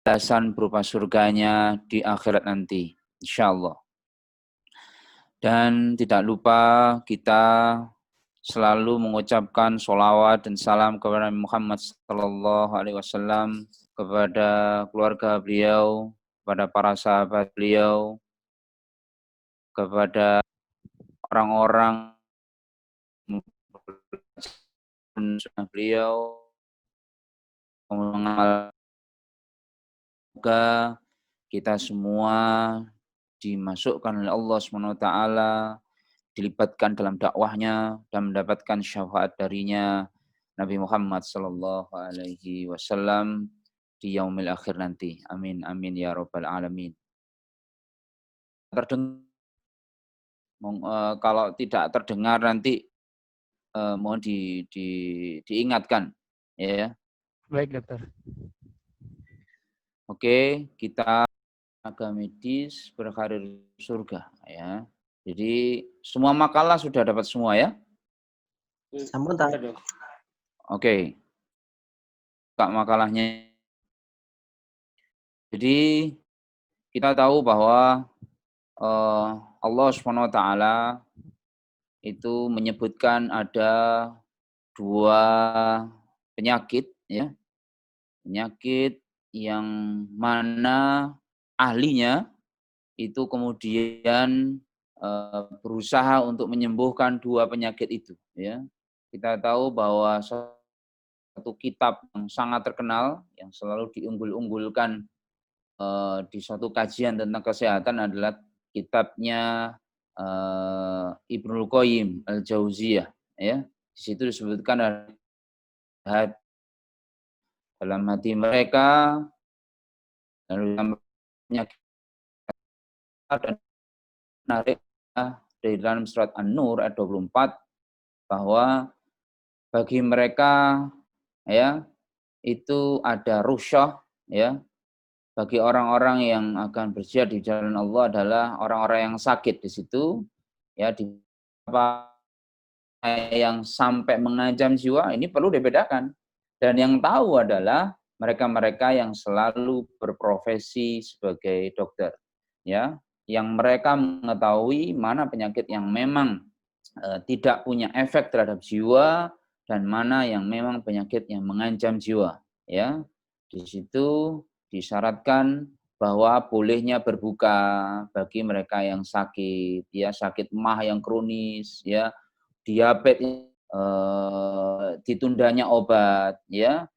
balasan berupa surganya di akhirat nanti, insyaallah. Dan tidak lupa kita selalu mengucapkan sholawat dan salam kepada Muhammad sallallahu alaihi wasallam, kepada keluarga beliau, kepada para sahabat beliau, kepada orang-orang sunnah beliau, semoga kita semua dimasukkan oleh Allah SWT, dilibatkan dalam dakwahnya dan mendapatkan syafaat darinya Nabi Muhammad sallallahu alaihi wasallam di yaumil akhir nanti. Amin amin ya rabbal alamin. Kalau tidak terdengar nanti mohon diingatkan ya. Baik, dokter. Oke, kita tenaga medis berkarir surga ya. Jadi semua makalah sudah dapat semua ya? Sampun ta, Dok. Oke. Buka makalahnya. Jadi kita tahu bahwa Allah SWT itu menyebutkan ada 2 penyakit ya. Penyakit yang mana ahlinya itu kemudian berusaha untuk menyembuhkan 2 penyakit itu ya. Kita tahu bahwa satu kitab yang sangat terkenal yang selalu diunggul-unggulkan di suatu kajian tentang kesehatan adalah kitabnya Ibnul Qayyim Al-Jauziyah ya. Di situ disebutkan dalam hati mereka, lalu dalam penyakit dan menarik dari dalam surat An-Nur ayat 24 bahwa bagi mereka ya itu ada rusyah ya. Bagi orang-orang yang akan berjihad di jalan Allah adalah orang-orang yang sakit di situ ya, di yang sampai mengancam jiwa ini perlu dibedakan. Dan yang tahu adalah mereka-mereka yang selalu berprofesi sebagai dokter ya, yang mereka mengetahui mana penyakit yang memang tidak punya efek terhadap jiwa dan mana yang memang penyakit yang mengancam jiwa ya. Di situ disyaratkan bahwa bolehnya berbuka bagi mereka yang sakit ya, sakit mah yang kronis ya, diabetes, ditundanya obat ya,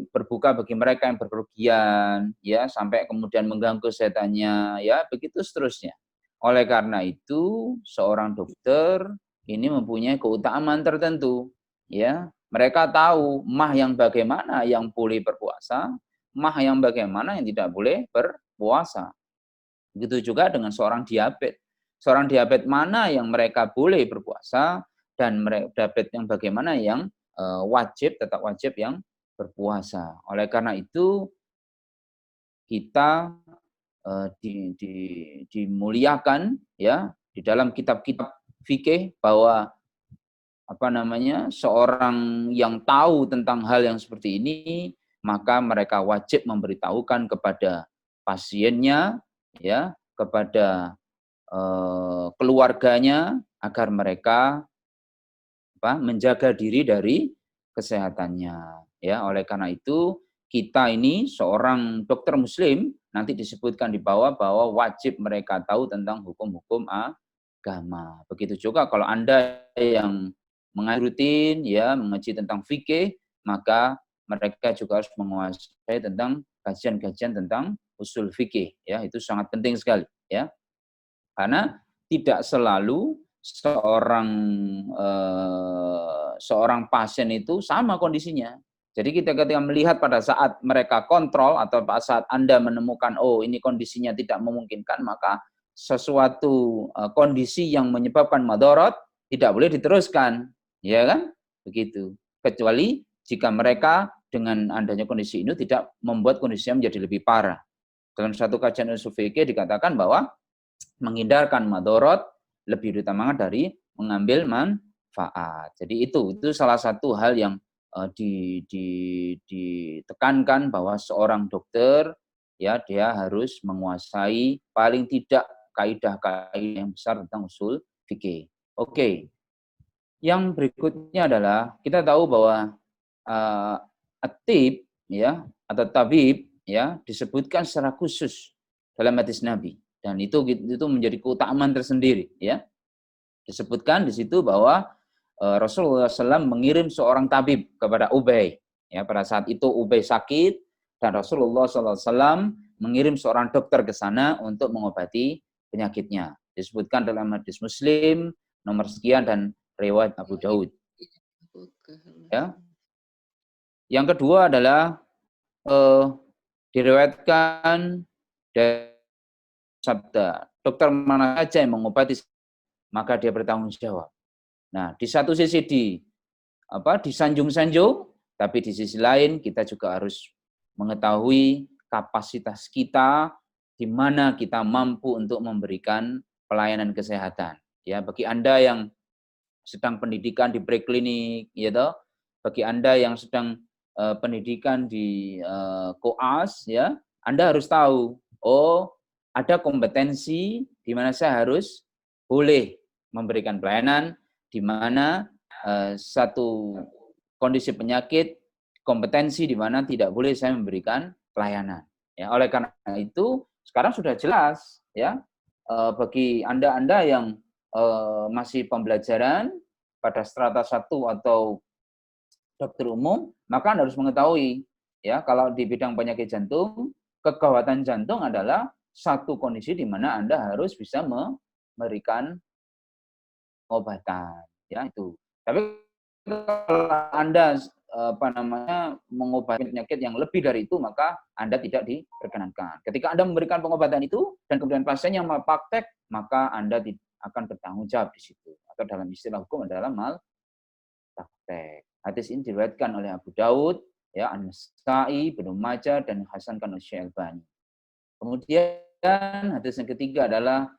berbuka bagi mereka yang berpergian ya, sampai kemudian mengganggu kesehatannya ya, begitu seterusnya. Oleh karena itu seorang dokter ini mempunyai keutamaan tertentu ya. Mereka tahu mah yang bagaimana yang boleh berpuasa, mah yang bagaimana yang tidak boleh berpuasa. Begitu juga dengan seorang diabetes. Seorang diabetes mana yang mereka boleh berpuasa dan diabetes yang bagaimana yang tetap wajib yang berpuasa. Oleh karena itu kita dimuliakan ya di dalam kitab-kitab fikih bahwa seorang yang tahu tentang hal yang seperti ini, maka mereka wajib memberitahukan kepada pasiennya ya, kepada keluarganya agar mereka menjaga diri dari kesehatannya ya. Oleh karena itu kita ini seorang dokter muslim nanti disebutkan di bawah bahwa wajib mereka tahu tentang hukum-hukum agama. Begitu juga kalau Anda yang mengaji rutin ya, mengaji tentang fikih, maka mereka juga harus menguasai tentang kajian-kajian tentang usul fikih ya. Itu sangat penting sekali ya. Karena tidak selalu seorang pasien itu sama kondisinya. Jadi kita ketika melihat pada saat mereka kontrol atau pada saat Anda menemukan oh ini kondisinya tidak memungkinkan, maka sesuatu kondisi yang menyebabkan madorot tidak boleh diteruskan, ya kan? Begitu. Kecuali jika mereka dengan adanya kondisi ini tidak membuat kondisinya menjadi lebih parah. Dalam satu kajian usul fikih dikatakan bahwa menghindarkan madorot lebih diutamakan dari mengambil manfaat. Jadi itu salah satu hal yang ditekankan bahwa seorang dokter ya dia harus menguasai paling tidak kaidah-kaidah yang besar tentang usul fikih. Oke. Yang berikutnya adalah kita tahu bahwa at-tib ya atau tabib ya disebutkan secara khusus dalam hadis Nabi dan itu menjadi keutamaan tersendiri ya. Disebutkan di situ bahwa Rasulullah SAW mengirim seorang tabib kepada Ubay ya pada saat itu Ubay sakit dan Rasulullah SAW mengirim seorang dokter ke sana untuk mengobati penyakitnya. Disebutkan dalam hadis Muslim nomor sekian dan riwayat Abu Daud. Ya. Yang kedua adalah diriwayatkan dari sabda, dokter mana saja yang mengobati maka dia bertanggung jawab. Nah, di satu sisi disanjung-sanjung, tapi di sisi lain kita juga harus mengetahui kapasitas kita di mana kita mampu untuk memberikan pelayanan kesehatan. Ya, bagi Anda yang sedang pendidikan di preklinik, ya toh, bagi Anda yang sedang pendidikan di koas, ya, Anda harus tahu, oh ada kompetensi di mana saya harus boleh memberikan pelayanan, di mana satu kondisi penyakit, kompetensi di mana tidak boleh saya memberikan pelayanan. Ya, oleh karena itu sekarang sudah jelas, ya, bagi Anda yang masih pembelajaran pada strata 1 atau dokter umum, maka Anda harus mengetahui ya kalau di bidang penyakit jantung, kegawatan jantung adalah satu kondisi di mana Anda harus bisa memberikan pengobatan, ya itu. Tapi kalau Anda mengobati penyakit yang lebih dari itu, maka Anda tidak diperkenankan. Ketika Anda memberikan pengobatan itu dan kemudian pasien yang malpraktek, maka Anda akan bertanggung jawab di situ. Atau dalam istilah hukum adalah malpraktek. Hadis ini diriwayatkan oleh Abu Daud, ya, An-Nasa'i, Ibnu Majah dan Hasankan oleh Syekh Albani. Kemudian hadis yang ketiga adalah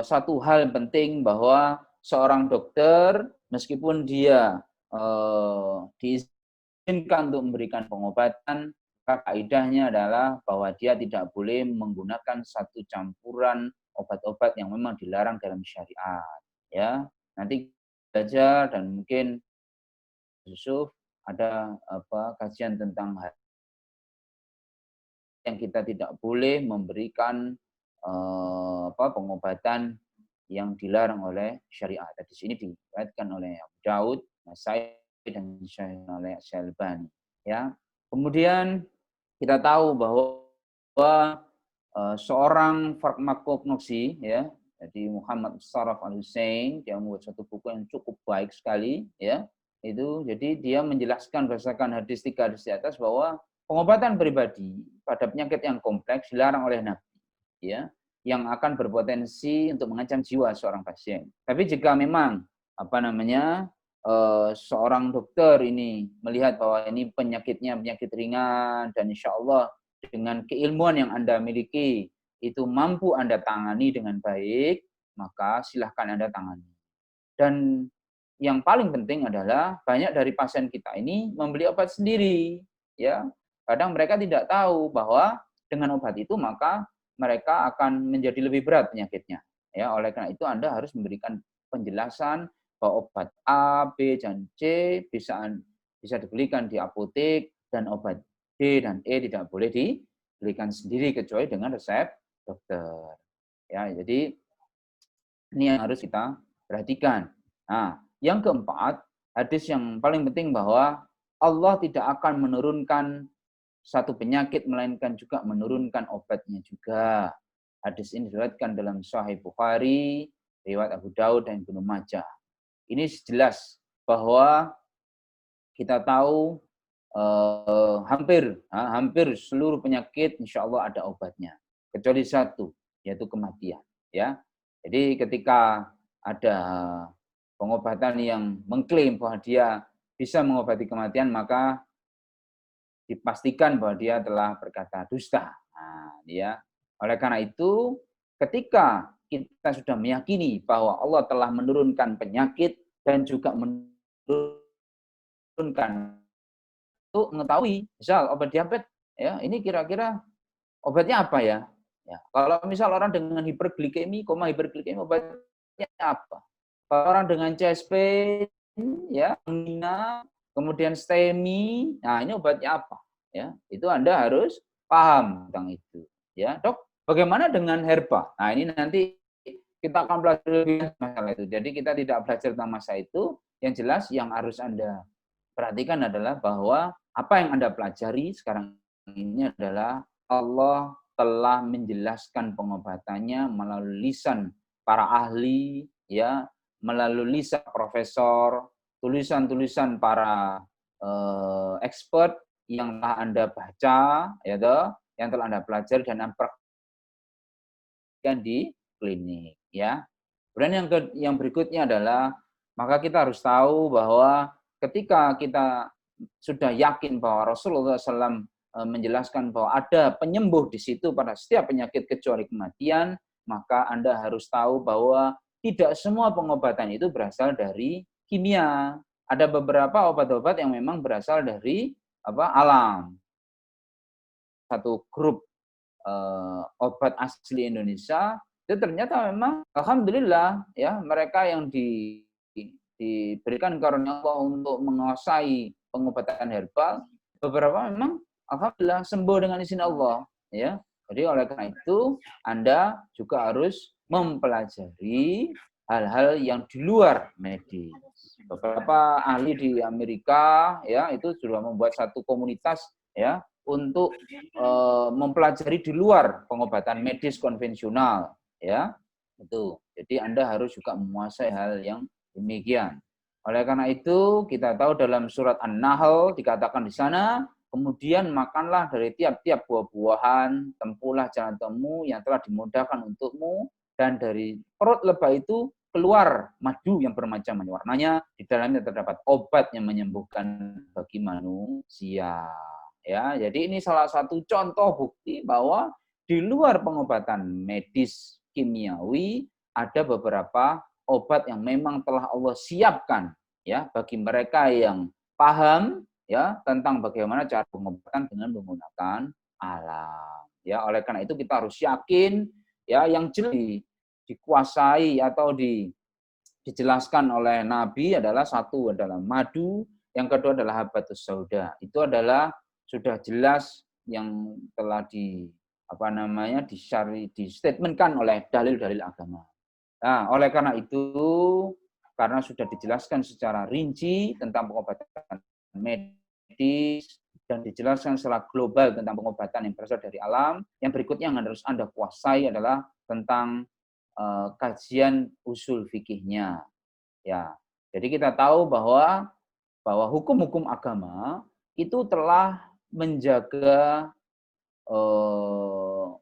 satu hal penting bahwa seorang dokter meskipun dia diizinkan untuk memberikan pengobatan, kaidahnya adalah bahwa dia tidak boleh menggunakan satu campuran obat-obat yang memang dilarang dalam syariat. Ya, nanti belajar dan mungkin Yusuf ada kajian tentang yang kita tidak boleh memberikan pengobatan yang dilarang oleh syariat. Di sini diriwayatkan oleh Abu Daud, Nasai dan oleh Syalbani. Ya. Kemudian kita tahu bahwa seorang farmakognosi, ya, jadi Muhammad Saraf Al-Husain, dia membuat satu buku yang cukup baik sekali, ya. Itu jadi dia menjelaskan berdasarkan hadis 3 hadis di atas bahwa pengobatan pribadi pada penyakit yang kompleks dilarang oleh Nabi, ya, yang akan berpotensi untuk mengancam jiwa seorang pasien. Tapi jika memang seorang dokter ini melihat bahwa ini penyakitnya penyakit ringan dan insya Allah dengan keilmuan yang Anda miliki itu mampu Anda tangani dengan baik, maka silahkan Anda tangani. Dan yang paling penting adalah banyak dari pasien kita ini membeli obat sendiri, ya. Kadang mereka tidak tahu bahwa dengan obat itu maka mereka akan menjadi lebih berat penyakitnya. Ya, oleh karena itu Anda harus memberikan penjelasan bahwa obat A, B, dan C bisa dibelikan di apotek dan obat D dan E tidak boleh dibelikan sendiri kecuali dengan resep dokter. Ya, jadi ini yang harus kita perhatikan. Nah, yang keempat, hadis yang paling penting bahwa Allah tidak akan menurunkan satu penyakit melainkan juga menurunkan obatnya juga. Hadis ini diriwayatkan dalam Sahih Bukhari, riwayat Abu Daud dan Ibnu Majah. Ini jelas bahwa kita tahu hampir seluruh penyakit insya Allah ada obatnya, kecuali satu, yaitu kematian. Ya, jadi ketika ada pengobatan yang mengklaim bahwa dia bisa mengobati kematian, maka dipastikan bahwa dia telah berkata dusta. Nah, ya. Oleh karena itu, ketika kita sudah meyakini bahwa Allah telah menurunkan penyakit dan juga menurunkan untuk mengetahui, misal obat diabetes, ya, ini kira-kira Obatnya apa ya? Ya, kalau misal orang dengan hiperglikemi, koma hiperglikemi, obatnya apa? Kalau orang dengan chest pain, ya, angina, kemudian STEMI, nah ini obatnya apa? Ya, itu Anda harus paham tentang itu. Ya, dok, bagaimana dengan herba? Nah ini nanti kita akan belajar lebih masalah itu. Jadi kita tidak belajar tentang masa itu. Yang jelas yang harus Anda perhatikan adalah bahwa apa yang Anda pelajari sekarang ini adalah Allah telah menjelaskan pengobatannya melalui lisan para ahli, ya, melalui lisan profesor, tulisan-tulisan para expert yang telah Anda baca, ya toh, yang telah Anda pelajari dan Anda praktikkan di klinik, ya. Kemudian yang berikutnya adalah maka kita harus tahu bahwa ketika kita sudah yakin bahwa Rasulullah SAW menjelaskan bahwa ada penyembuh di situ pada setiap penyakit kecuali kematian, maka Anda harus tahu bahwa tidak semua pengobatan itu berasal dari kimia. Ada beberapa obat-obat yang memang berasal dari alam. Satu grup obat asli Indonesia itu ternyata memang alhamdulillah ya mereka yang diberikan karunia Allah untuk menguasai pengobatan herbal, beberapa memang alhamdulillah sembuh dengan izin Allah, ya. Jadi oleh karena itu Anda juga harus mempelajari hal-hal yang di luar medis. Beberapa ahli di Amerika ya itu sudah membuat satu komunitas ya untuk mempelajari di luar pengobatan medis konvensional, ya. Itu. Jadi Anda harus juga menguasai hal yang demikian. Oleh karena itu, kita tahu dalam surat An-Nahl dikatakan di sana, kemudian makanlah dari tiap-tiap buah-buahan, tempuhlah jalan temu yang telah dimudahkan untukmu, dan dari perut lebah itu keluar madu yang bermacam-macam warnanya, di dalamnya terdapat obat yang menyembuhkan bagi manusia. Ya, jadi ini salah satu contoh bukti bahwa di luar pengobatan medis kimiawi ada beberapa obat yang memang telah Allah siapkan ya bagi mereka yang paham ya tentang bagaimana cara pengobatan dengan menggunakan alam. Ya, oleh karena itu kita harus yakin ya yang jelas dikuasai atau dijelaskan oleh Nabi adalah satu adalah madu, yang kedua adalah habatus sauda. Itu adalah sudah jelas yang telah distatementkan oleh dalil-dalil agama. Nah, oleh karena itu, karena sudah dijelaskan secara rinci tentang pengobatan medis dan dijelaskan secara global tentang pengobatan yang berasal dari alam, yang berikutnya yang harus Anda kuasai adalah tentang kajian usul fikihnya. Ya, jadi kita tahu bahwa hukum-hukum agama itu telah menjaga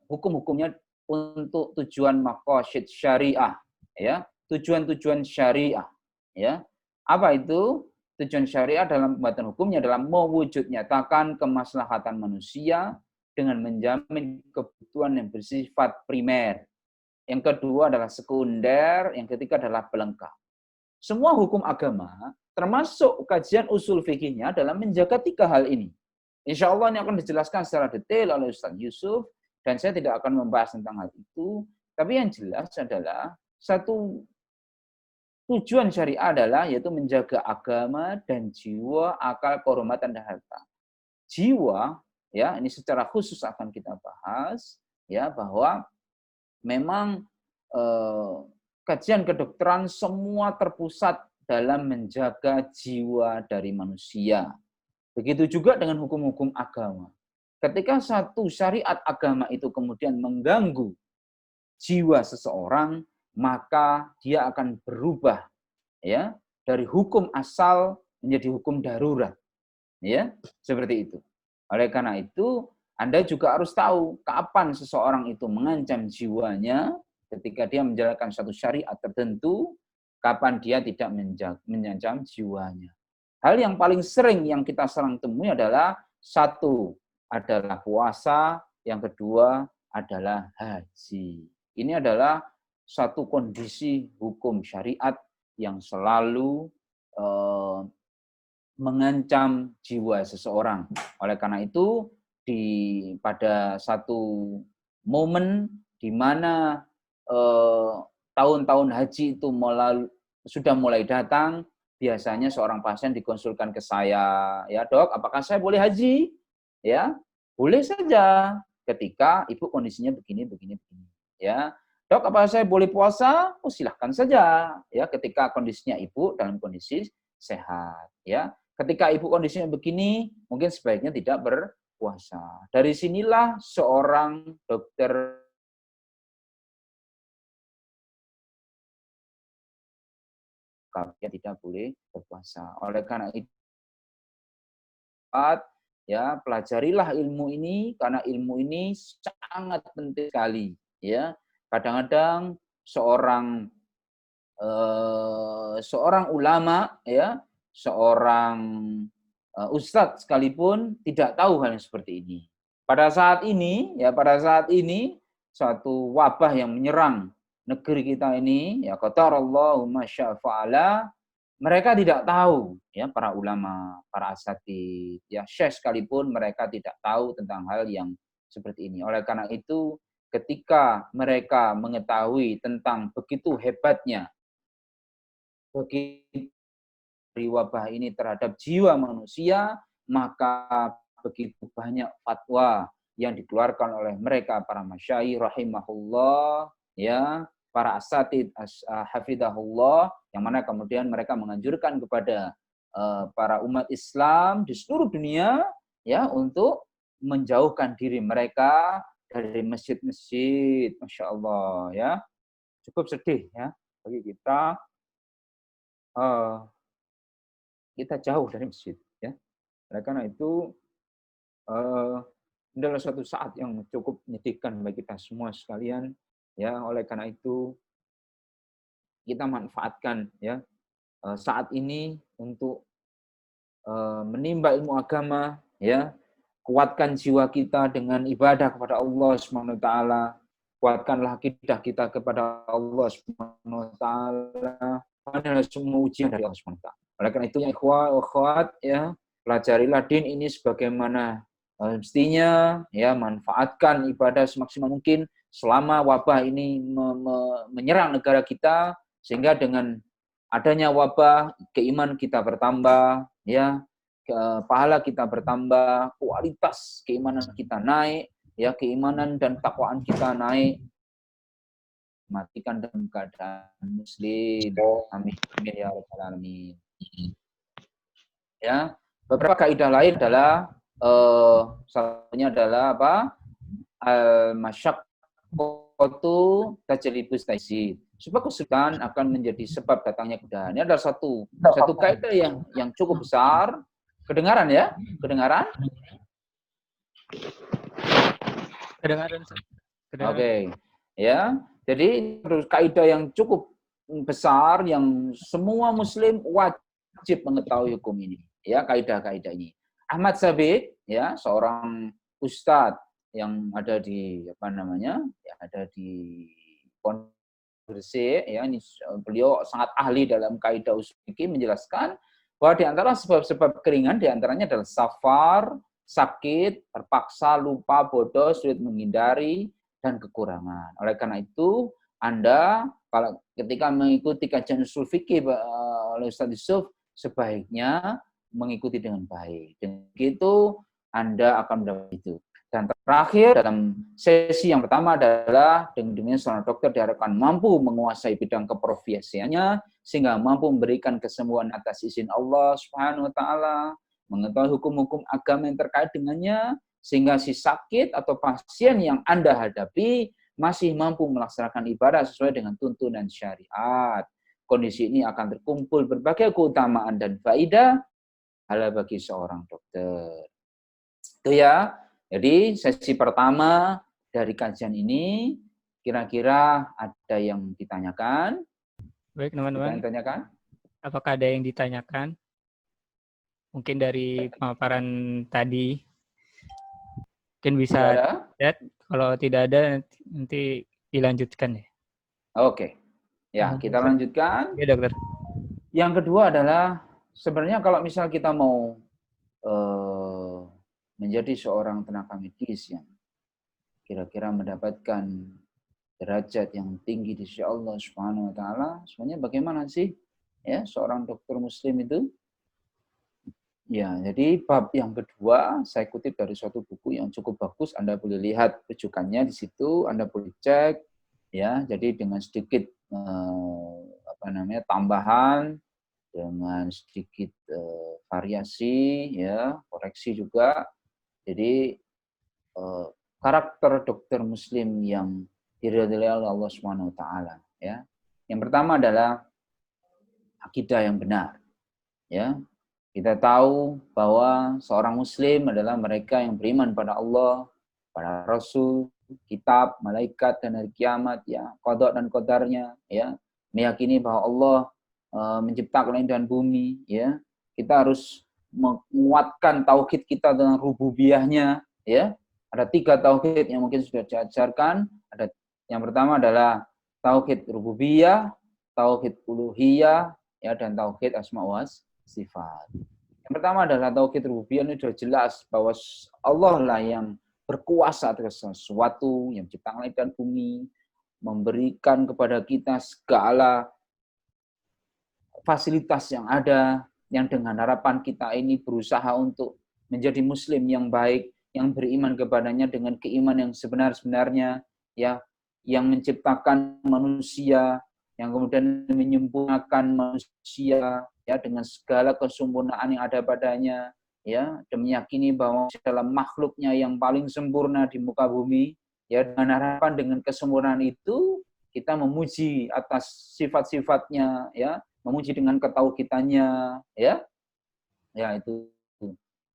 hukum-hukumnya untuk tujuan maqasid syariah, ya, tujuan-tujuan syariah, ya. Apa itu? Tujuan syariah dalam pembuatan hukumnya adalah mewujud nyatakan kemaslahatan manusia dengan menjamin kebutuhan yang bersifat primer. Yang kedua adalah sekunder, yang ketiga adalah pelengkap. Semua hukum agama, termasuk kajian usul fikihnya dalam menjaga tiga hal ini. Insya Allah ini akan dijelaskan secara detail oleh Ustaz Yusuf, dan saya tidak akan membahas tentang hal itu. Tapi yang jelas adalah satu tujuan syariah adalah yaitu menjaga agama dan jiwa, akal, kehormatan dan harta. Jiwa, ya ini secara khusus akan kita bahas, ya bahwa memang kajian kedokteran semua terpusat dalam menjaga jiwa dari manusia. Begitu juga dengan hukum-hukum agama. Ketika satu syariat agama itu kemudian mengganggu jiwa seseorang, maka dia akan berubah ya dari hukum asal menjadi hukum darurat. Ya, seperti itu. Oleh karena itu, Anda juga harus tahu kapan seseorang itu mengancam jiwanya ketika dia menjalankan satu syariat tertentu, kapan dia tidak mengancam jiwanya. Hal yang paling sering yang kita sering temui adalah satu adalah puasa, yang kedua adalah haji. Ini adalah satu kondisi hukum syariat yang selalu mengancam jiwa seseorang. Oleh karena itu, pada satu momen di mana tahun-tahun haji itu sudah mulai datang, biasanya seorang pasien dikonsulkan ke saya, ya dok, apakah saya boleh haji? Ya, boleh saja ketika ibu kondisinya begini, ya. Dok, apakah saya boleh puasa? Oh, silahkan saja, ya, ketika kondisinya ibu dalam kondisi sehat, ya. Ketika ibu kondisinya begini, mungkin sebaiknya tidak berpuasa. Dari sinilah seorang dokter dia tidak boleh berpuasa. Oleh karena itu, ya, pelajarilah ilmu ini karena ilmu ini sangat penting sekali, ya. Kadang-kadang seorang ulama, ya, seorang ustadz sekalipun tidak tahu hal yang seperti ini. Pada saat ini suatu wabah yang menyerang negeri kita ini, ya qadarallahu ma syaa fa'ala, mereka tidak tahu, ya, para ulama, para asatidz, ya syekh sekalipun mereka tidak tahu tentang hal yang seperti ini. Oleh karena itu, ketika mereka mengetahui tentang begitu hebatnya dari wabah ini terhadap jiwa manusia, maka begitu banyak fatwa yang dikeluarkan oleh mereka para masyayikh rahimahullah, ya, para asatidz hafidahullah, yang mana kemudian mereka menganjurkan kepada para umat Islam di seluruh dunia, ya, untuk menjauhkan diri mereka dari masjid-masjid. Masya Allah, ya, cukup sedih, ya, bagi kita kita jauh dari masjid, ya. Oleh karena itu ini adalah suatu saat yang cukup menyedihkan bagi kita semua sekalian, ya. Oleh karena itu kita manfaatkan, ya, saat ini untuk menimba ilmu agama, ya. Kuatkan jiwa kita dengan ibadah kepada Allah Subhanahu wa taala. Kuatkanlah akidah kita kepada Allah Subhanahu wa taala. Adalah semua ujian dari Allah Subhanahu wa taala. Oleh karena itu, ya ikhwah wa akhwat, ya, pelajarilah din ini sebagaimana mestinya, ya, manfaatkan ibadah semaksimal mungkin selama wabah ini menyerang negara kita, sehingga dengan adanya wabah keimanan kita bertambah, ya, pahala kita bertambah, kualitas keimanan kita naik, ya, keimanan dan takwaan kita naik. Matikan dalam keadaan muslim. Amin ya rabbal alamin. Ya, beberapa kaidah lain adalah satunya adalah apa? Al-masyaqqatu tajlibus taysir. Sebab kesulitan akan menjadi sebab datangnya kemudahan. Ini adalah satu kaidah yang cukup besar. Kedengaran, ya? Kedengaran? Kedengaran. Oke. Ya. Jadi kaidah yang cukup besar yang semua muslim wajib mengetahui hukum ini, ya, kaidah-kaidah ini. Ahmad Sabit, ya, seorang ustadz yang ada di ada di Gresik, ya, ini beliau sangat ahli dalam kaidah usul fikih, menjelaskan bahwa di antara sebab-sebab keringan di antaranya adalah safar, sakit, terpaksa, lupa, bodoh, sulit menghindari, dan kekurangan. Oleh karena itu, Anda kalau ketika mengikuti kajian usul fikih oleh Ustaz Yusuf, sebaiknya mengikuti dengan baik. Dan begitu Anda akan mendapat itu. Dan terakhir, dalam sesi yang pertama adalah dengan seorang dokter diharapkan mampu menguasai bidang keprofesiannya, sehingga mampu memberikan kesembuhan atas izin Allah Subhanahu wa taala, mengetahui hukum-hukum agama yang terkait dengannya, sehingga si sakit atau pasien yang Anda hadapi masih mampu melaksanakan ibadah sesuai dengan tuntunan syariat. Kondisi ini akan terkumpul berbagai keutamaan dan faedah hala bagi seorang dokter. Itu, ya. Jadi sesi pertama dari kajian ini, kira-kira ada yang ditanyakan? Baik, teman-teman. Ditanyakan? Apakah ada yang ditanyakan? Mungkin dari pemaparan tadi. Mungkin bisa lihat. Kalau tidak ada, nanti dilanjutkan ya. Oke. Ya, kita lanjutkan. Ya, dokter. Yang kedua adalah, sebenarnya kalau misal kita mau menjadi seorang tenaga medis yang kira-kira mendapatkan derajat yang tinggi di sisi Allah Subhanahu wa taala, sebenarnya bagaimana sih ya seorang dokter muslim itu? Ya, jadi bab yang kedua saya kutip dari suatu buku yang cukup bagus, Anda boleh lihat rujukannya di situ, Anda boleh cek ya. Jadi dengan sedikit tambahan, dengan sedikit variasi ya, koreksi juga. Jadi karakter dokter muslim yang diridhai oleh Allah Subhanahu wa taala ya. Yang pertama adalah akidah yang benar ya. Kita tahu bahwa seorang muslim adalah mereka yang beriman pada Allah, pada Rasul, kitab, malaikat dan hari kiamat ya, qada dan qadarnya ya. Meyakini bahwa Allah menciptakan langit dan bumi ya. Kita harus menguatkan tauhid kita dengan rububiyahnya ya. Ada 3 tauhid yang mungkin sudah diajarkan. Ada yang pertama adalah tauhid rububiyah, tauhid uluhiyah ya, dan tauhid asma wa sifat. Yang pertama adalah tauhid rububiyah, ini sudah jelas bahwa Allah lah yang berkuasa atas sesuatu, yang menciptakan langit dan bumi, memberikan kepada kita segala fasilitas yang ada, yang dengan harapan kita ini berusaha untuk menjadi muslim yang baik, yang beriman kepadanya dengan keimanan yang sebenar-benarnya, ya, yang menciptakan manusia, yang kemudian menyempurnakan manusia ya dengan segala kesempurnaan yang ada padanya ya, dan meyakini bahwa dalam makhluknya yang paling sempurna di muka bumi ya, dengan harapan dengan kesempurnaan itu kita memuji atas sifat-sifatnya ya, memuji dengan ketauhidannya ya. Ya itu.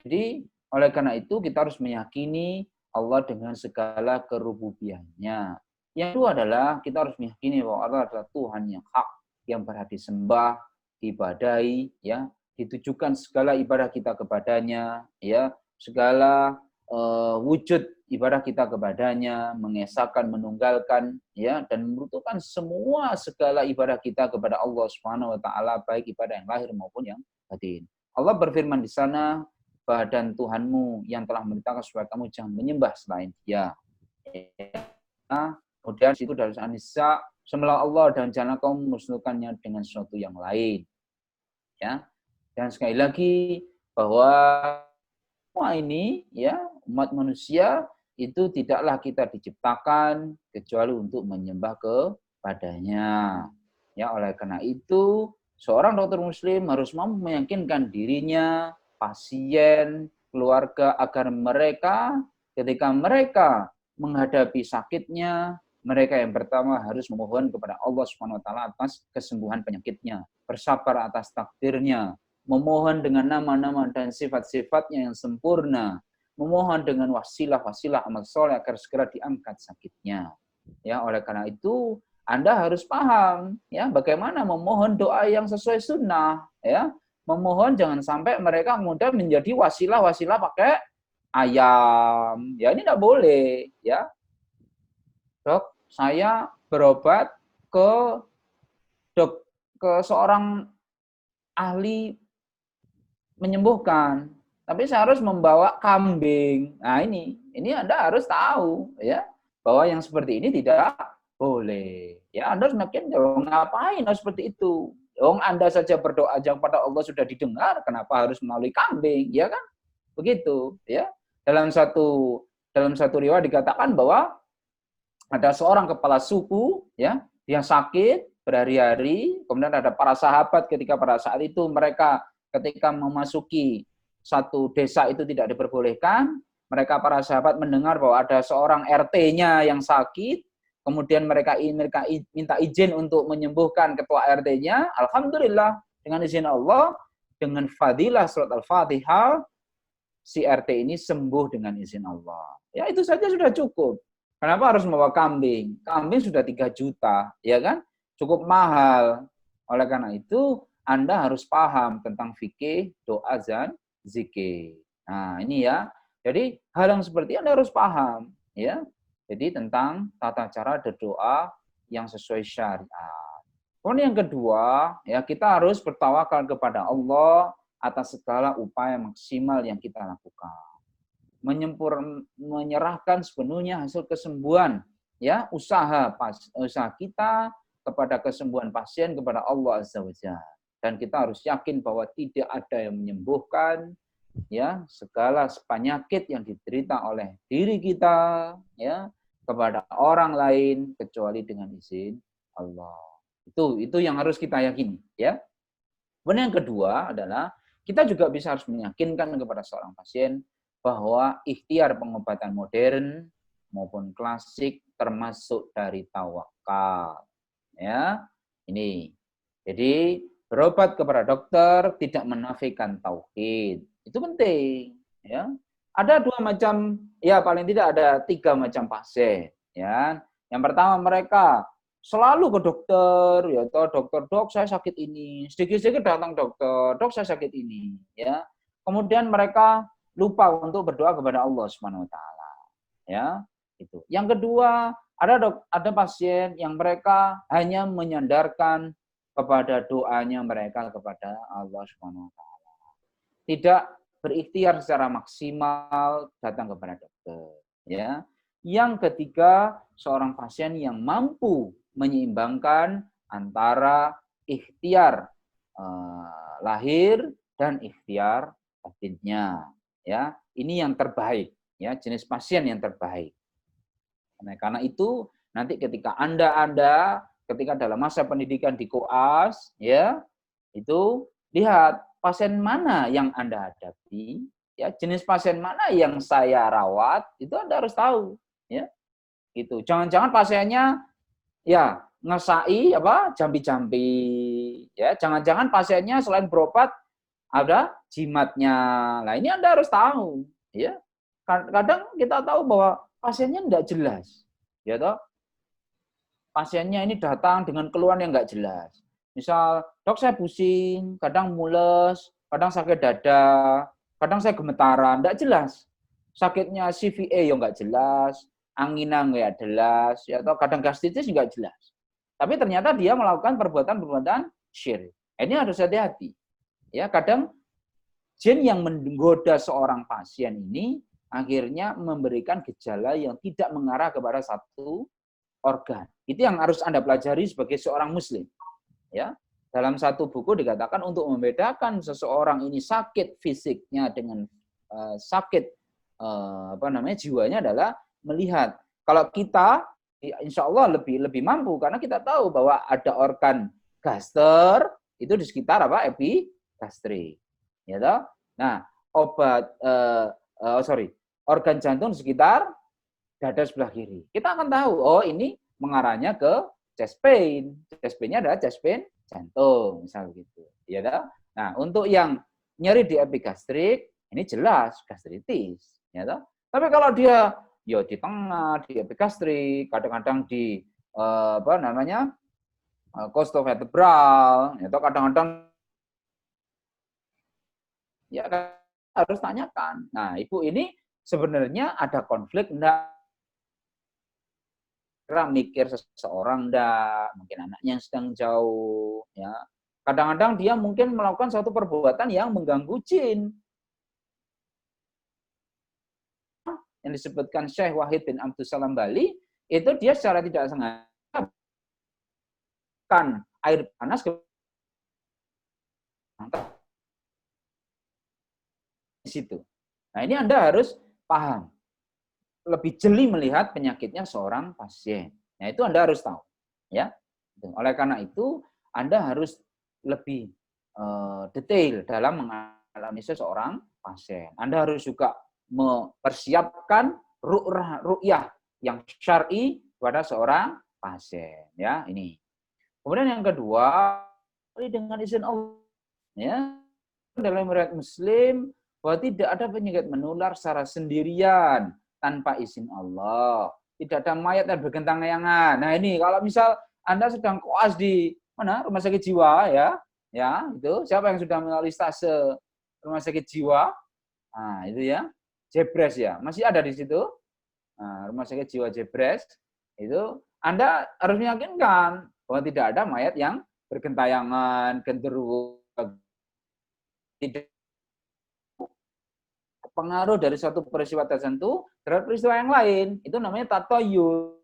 Jadi oleh karena itu kita harus meyakini Allah dengan segala kerububiannya. Yang kedua adalah kita harus meyakini bahwa Allah adalah Tuhan yang hak, yang berhak disembah, diibadahi, ya, ditujukan segala ibadah kita kepadanya, ya, segala wujud ibadah kita kepadanya, mengesahkan, menunggalkan, ya, dan membutuhkan semua segala ibadah kita kepada Allah Subhanahu wa taala, baik ibadah yang lahir maupun yang batin. Allah berfirman di sana, dan Tuhanmu yang telah memerintahkan supaya kamu jangan menyembah selain Dia. Ya. Kemudian itu dari An-Nisa, sembahlah Allah dan janganlah kamu memusnahkannya dengan sesuatu yang lain. Ya. Dan sekali lagi bahwa semua ini ya umat manusia itu tidaklah kita diciptakan kecuali untuk menyembah kepadanya. Ya, oleh karena itu seorang dokter muslim harus mampu meyakinkan dirinya, pasien, keluarga agar mereka ketika mereka menghadapi sakitnya, mereka yang pertama harus memohon kepada Allah Subhanahu wa taala atas kesembuhan penyakitnya, bersabar atas takdirnya, memohon dengan nama-nama dan sifat-sifatnya yang sempurna, memohon dengan wasilah-wasilah amal soleh agar segera diangkat sakitnya. Ya, oleh karena itu Anda harus paham ya bagaimana memohon doa yang sesuai sunnah ya. Memohon jangan sampai mereka kemudian menjadi wasilah-wasilah pakai ayam. Ya ini tidak boleh ya. Dok, saya berobat ke seorang ahli menyembuhkan, tapi saya harus membawa kambing. Nah ini Anda harus tahu ya bahwa yang seperti ini tidak boleh. Ya Anda harus makin ngapain harus seperti itu. Anda saja berdoa aja pada Allah sudah didengar, kenapa harus melalui kambing? Ya kan? Begitu ya. Dalam satu riwayat dikatakan bahwa ada seorang kepala suku ya, dia sakit berhari-hari, kemudian ada para sahabat ketika pada saat itu mereka ketika memasuki satu desa itu tidak diperbolehkan, mereka para sahabat mendengar bahwa ada seorang RT-nya yang sakit, kemudian mereka minta izin untuk menyembuhkan ketua RT-nya. Alhamdulillah dengan izin Allah, dengan fadilah surat Al-Fatihah, si RT ini sembuh dengan izin Allah. Ya itu saja sudah cukup. Kenapa harus membawa kambing? Kambing sudah 3 juta, ya kan? Cukup mahal. Oleh karena itu, Anda harus paham tentang fikih, doa, dan zikir. Nah, ini ya. Jadi, hal yang seperti Anda harus paham, ya. Jadi, tentang tata cara berdoa yang sesuai syariat. Kemudian yang kedua, ya kita harus bertawakal kepada Allah atas segala upaya maksimal yang kita lakukan. menyerahkan sepenuhnya hasil kesembuhan ya usaha kita kepada kesembuhan pasien kepada Allah Azza wa Jalla. Dan kita harus yakin bahwa tidak ada yang menyembuhkan ya segala penyakit yang diderita oleh diri kita ya kepada orang lain kecuali dengan izin Allah. Itu yang harus kita yakini ya. Kemudian yang kedua adalah kita juga bisa harus meyakinkan kepada seorang pasien bahwa ikhtiar pengobatan modern maupun klasik termasuk dari tawakal. Ya, ini. Jadi berobat kepada dokter tidak menafikan tauhid. Itu penting. Ya, ada dua macam, ya paling tidak ada 3 macam pasien. Ya, yang pertama mereka selalu ke dokter, ya dokter, dok saya sakit ini, sedikit-sedikit datang dokter, dok saya sakit ini. Ya, kemudian mereka lupa untuk berdoa kepada Allah Subhanahu Wa Taala. Ya, itu. Yang kedua ada pasien yang mereka hanya menyandarkan kepada doanya mereka kepada Allah Subhanahu Wa Taala. Tidak berikhtiar secara maksimal datang kepada dokter. Ya. Yang ketiga, seorang pasien yang mampu menyeimbangkan antara ikhtiar lahir dan ikhtiar batinnya. Ya, ini yang terbaik. Ya, jenis pasien yang terbaik. Nah, karena itu nanti ketika Anda ketika dalam masa pendidikan di koas, ya, itu lihat pasien mana yang Anda hadapi, ya, jenis pasien mana yang saya rawat, itu Anda harus tahu, ya. Gitu. Jangan-jangan pasiennya ya ngesai jampi-jampi, ya. Jangan-jangan pasiennya selain berobat ada jimatnya. Nah, ini Anda harus tahu, ya. Kadang kita tahu bahwa pasiennya tidak jelas, ya toh. Pasiennya ini datang dengan keluhan yang nggak jelas. Misal, dok saya pusing, kadang mules, kadang sakit dada, kadang saya gemetaran, nggak jelas. Sakitnya CVA yang nggak jelas, anginan nggak jelas, ya atau kadang gastritis nggak jelas. Tapi ternyata dia melakukan perbuatan-perbuatan syirik. Ini harus hati-hati. Ya, kadang jin yang menggoda seorang pasien ini akhirnya memberikan gejala yang tidak mengarah kepada satu organ. Itu yang harus Anda pelajari sebagai seorang muslim. Ya. Dalam satu buku dikatakan untuk membedakan seseorang ini sakit fisiknya dengan sakit jiwanya adalah melihat. Kalau kita insya Allah lebih mampu karena kita tahu bahwa ada organ gaster itu di sekitar epigastrik. Ya toh? Nah, organ jantung di sekitar dada sebelah kiri. Kita akan tahu, oh ini mengarahnya ke chest pain. Chest pain-nya adalah chest pain jantung, misal gitu. Ya toh? Nah, untuk yang nyeri di epigastrik, ini jelas gastritis. Ya toh? Tapi kalau dia di tengah, di epigastrik, kadang-kadang di costovertebral, atau kadang-kadang ya harus tanyakan. Nah, ibu ini sebenarnya ada konflik enggak? Mikir seseorang enggak? Mungkin anaknya yang sedang jauh, ya. Kadang-kadang dia mungkin melakukan suatu perbuatan yang mengganggu jin. Yang disebutkan Syekh Wahid bin Abdul Salam Bali, itu dia secara tidak sengaja kan air panas ke di situ. Nah, ini Anda harus paham. Lebih jeli melihat penyakitnya seorang pasien. Nah, itu Anda harus tahu, ya. Oleh karena itu, Anda harus lebih detail dalam menganalisis seorang pasien. Anda harus juga mempersiapkan ru'yah yang syar'i kepada seorang pasien, ya. Ini. Kemudian yang kedua, dengan izin Allah, ya. Dalam riwayat Muslim bahwa tidak ada penyakit menular secara sendirian tanpa izin Allah. Tidak ada mayat yang bergentayangan. Nah, ini kalau misal Anda sedang koas di mana? Rumah sakit jiwa, ya. Ya, itu. Siapa yang sudah melalui stase rumah sakit jiwa? Nah, itu ya. Jebres ya. Masih ada di situ. Nah, rumah sakit jiwa Jebres itu Anda harus meyakinkan bahwa tidak ada mayat yang bergentayangan, genderuwo, tidak pengaruh dari suatu peristiwa tertentu terhadap peristiwa yang lain. Itu namanya tatoyur.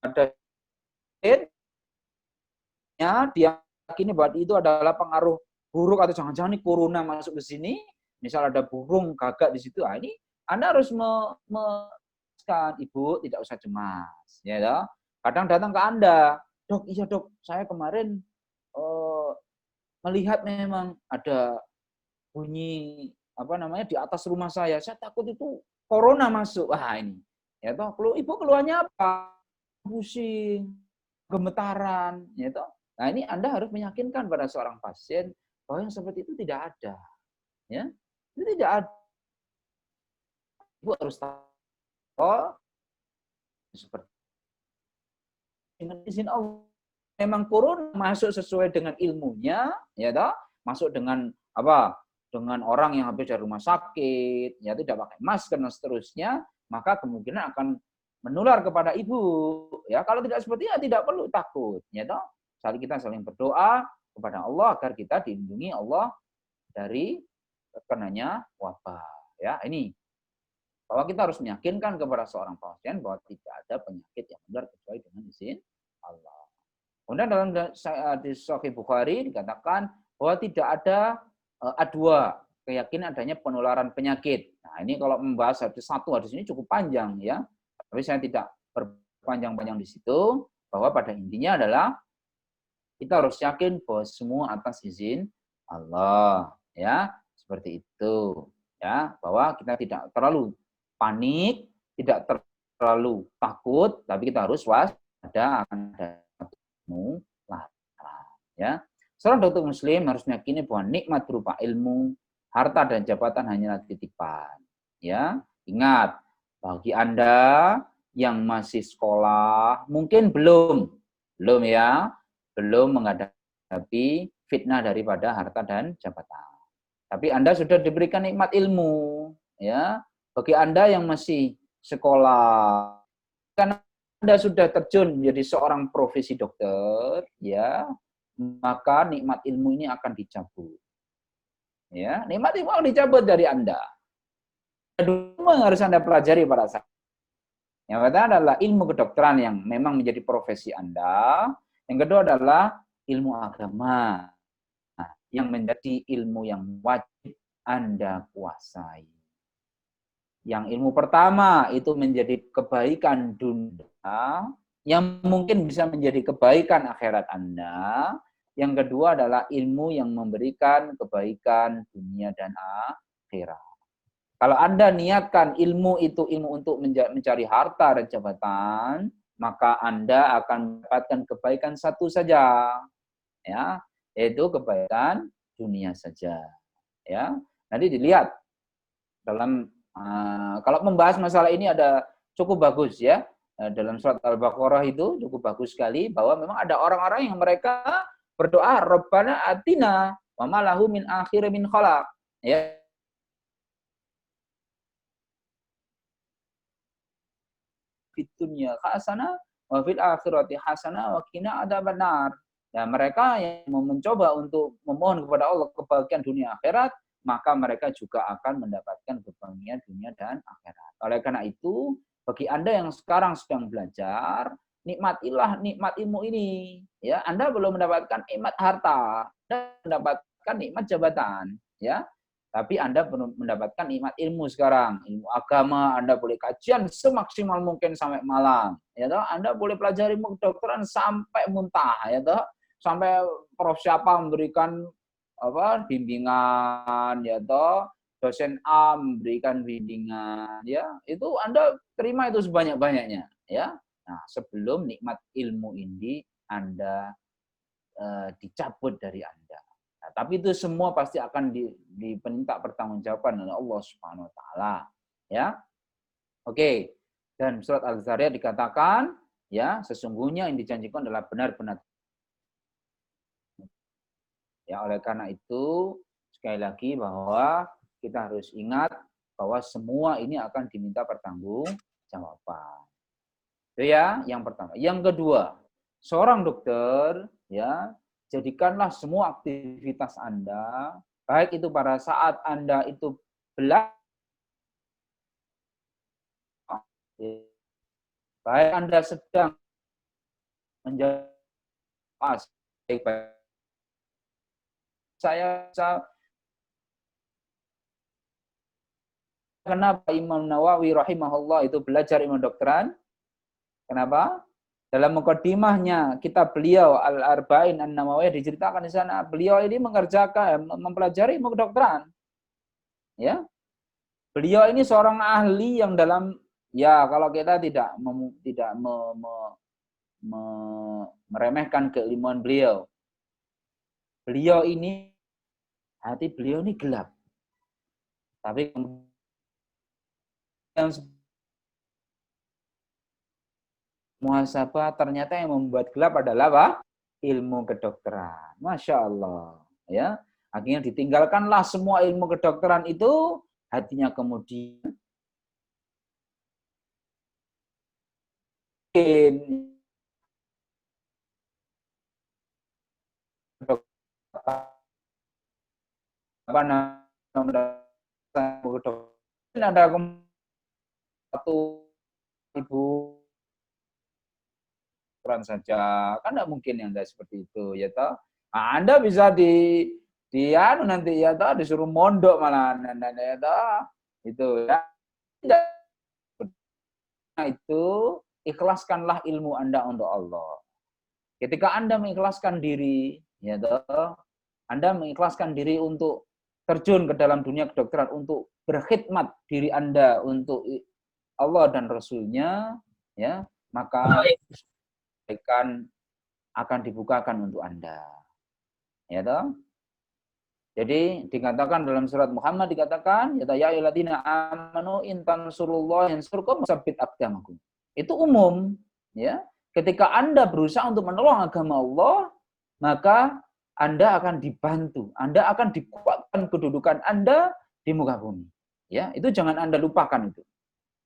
Ada dia yakini bahwa itu adalah pengaruh buruk atau jangan-jangan ini corona masuk ke sini, misal ada burung gagak di situ, ini Anda harus Ibu tidak usah cemas, ya toh. Kadang datang ke Anda, dok, iya dok, saya kemarin melihat memang ada bunyi di atas rumah saya takut itu corona masuk. Wah ini, ya toh, Ibu keluarnya apa? Pusing, gemetaran, ya toh. Nah ini Anda harus meyakinkan pada seorang pasien bahwa yang seperti itu tidak ada, ya, itu tidak ada. Ibu harus tahu seperti dengan izin Allah. Memang corona masuk sesuai dengan ilmunya, ya toh, masuk dengan dengan orang yang habis dari rumah sakit, ya tidak pakai masker dan seterusnya, maka kemungkinan akan menular kepada ibu. Ya kalau tidak seperti itu, tidak perlu takut, ya toh. Kita saling berdoa kepada Allah agar kita dilindungi Allah dari terkenanya wabah. Ya ini bahwa kita harus meyakinkan kepada seorang pasien bahwa tidak ada penyakit yang menular kecuali dengan izin Allah. Kemudian dalam di Sahih Bukhari dikatakan bahwa tidak ada adwa, keyakinan adanya penularan penyakit. Nah ini kalau membahas satu hadis ini cukup panjang ya, tapi saya tidak berpanjang-panjang di situ. Bahwa pada intinya adalah kita harus yakin bahwa semua atas izin Allah, ya seperti itu, ya bahwa kita tidak terlalu panik, tidak terlalu takut, tapi kita harus waspada akan ada ya. Seorang dokter muslim harus meyakini bahwa nikmat berupa ilmu, harta dan jabatan hanyalah titipan. Ya, ingat bagi Anda yang masih sekolah, mungkin belum menghadapi fitnah daripada harta dan jabatan. Tapi Anda sudah diberikan nikmat ilmu, ya. Bagi Anda yang masih sekolah, karena Anda sudah terjun menjadi seorang profesi dokter, ya, maka nikmat ilmu ini akan dicabut. Ya, nikmat ilmu akan dicabut dari Anda. Kedua yang harus Anda pelajari pada saat yang pertama adalah ilmu kedokteran yang memang menjadi profesi Anda. Yang kedua adalah ilmu agama yang menjadi ilmu yang wajib Anda kuasai. Yang ilmu pertama itu menjadi kebaikan dunia yang mungkin bisa menjadi kebaikan akhirat Anda. Yang kedua adalah ilmu yang memberikan kebaikan dunia dan akhirat. Kalau Anda niatkan ilmu itu ilmu untuk mencari harta dan jabatan, maka Anda akan mendapatkan kebaikan satu saja, ya, yaitu kebaikan dunia saja. Ya, nanti dilihat dalam kalau membahas masalah ini ada cukup bagus ya dalam surat Al-Baqarah itu cukup bagus sekali bahwa memang ada orang-orang yang mereka berdoa Rabbana atina wa ma lahu min akhir min khalaq, ya. Fitunya hasanah wa fil akhirati hasanah wa qina adzabannar. Ya, mereka yang mencoba untuk memohon kepada Allah kebahagiaan dunia akhirat, maka mereka juga akan mendapatkan kebahagiaan dunia dan akhirat. Oleh karena itu, bagi Anda yang sekarang sedang belajar, nikmatilah nikmat ilmu ini. Ya, Anda belum mendapatkan nikmat harta, Anda mendapatkan nikmat jabatan, ya. Tapi Anda belum mendapatkan nikmat ilmu sekarang. Ilmu agama, Anda boleh kajian semaksimal mungkin sampai malam. Ya toh? Anda boleh pelajari ilmu kedokteran sampai muntah. Ya toh? Sampai Prof. siapa memberikan bimbingan. Ya toh? Dosen A memberikan bimbingan. Ya, itu Anda terima itu sebanyak-banyaknya. Ya. Nah, sebelum nikmat ilmu ini Anda dicabut dari Anda. Nah, tapi itu semua pasti akan diminta pertanggungjawaban oleh Allah Subhanahu wa taala, ya. Oke. Dan surat Al-Zariyat dikatakan, ya, sesungguhnya yang dijanjikan adalah benar-benar. Ya, oleh karena itu sekali lagi bahwa kita harus ingat bahwa semua ini akan diminta pertanggungjawaban. Itu ya, yang pertama. Yang kedua, seorang dokter, ya, jadikanlah semua aktivitas Anda, baik itu pada saat Anda itu belajar. Baik Anda sedang menjadi saya kenapa Imam Nawawi rahimahullah itu belajar ilmu kedokteran? Kenapa? Dalam mukaddimahnya kitab beliau Al-Arba'in An-Nawawiyah diceritakan di sana beliau ini mengerjakan mempelajari ilmu kedokteran. Ya. Beliau ini seorang ahli yang dalam ya kalau kita tidak meremehkan keilmuan beliau. Beliau ini hati beliau ini gelap. Tapi yang muhasabah ternyata yang membuat gelap adalah apa? Ilmu kedokteran. Masya Allah. Ya, akhirnya ditinggalkanlah semua ilmu kedokteran itu, hatinya kemudian apa namanya ada satu ibu saja kan tidak mungkin yang seperti itu ya toh. Nah, Anda bisa nanti ya toh disuruh mondok malah ya toh itu ya. Nah, itu ikhlaskanlah ilmu Anda untuk Allah. Ketika Anda mengikhlaskan diri ya toh, Anda mengikhlaskan diri untuk terjun ke dalam dunia kedokteran untuk berkhidmat diri Anda untuk Allah dan Rasul-Nya ya, maka akan dibukakan untuk Anda. Ya toh? Jadi dikatakan dalam surat Muhammad dikatakan ya ayyuhalladzina amanu in tansurullaha yansurkum wasabbit aqdamakum. Itu umum ya. Ketika Anda berusaha untuk menolong agama Allah, maka Anda akan dibantu, Anda akan dikuatkan kedudukan Anda di muka bumi. Ya, itu jangan Anda lupakan itu.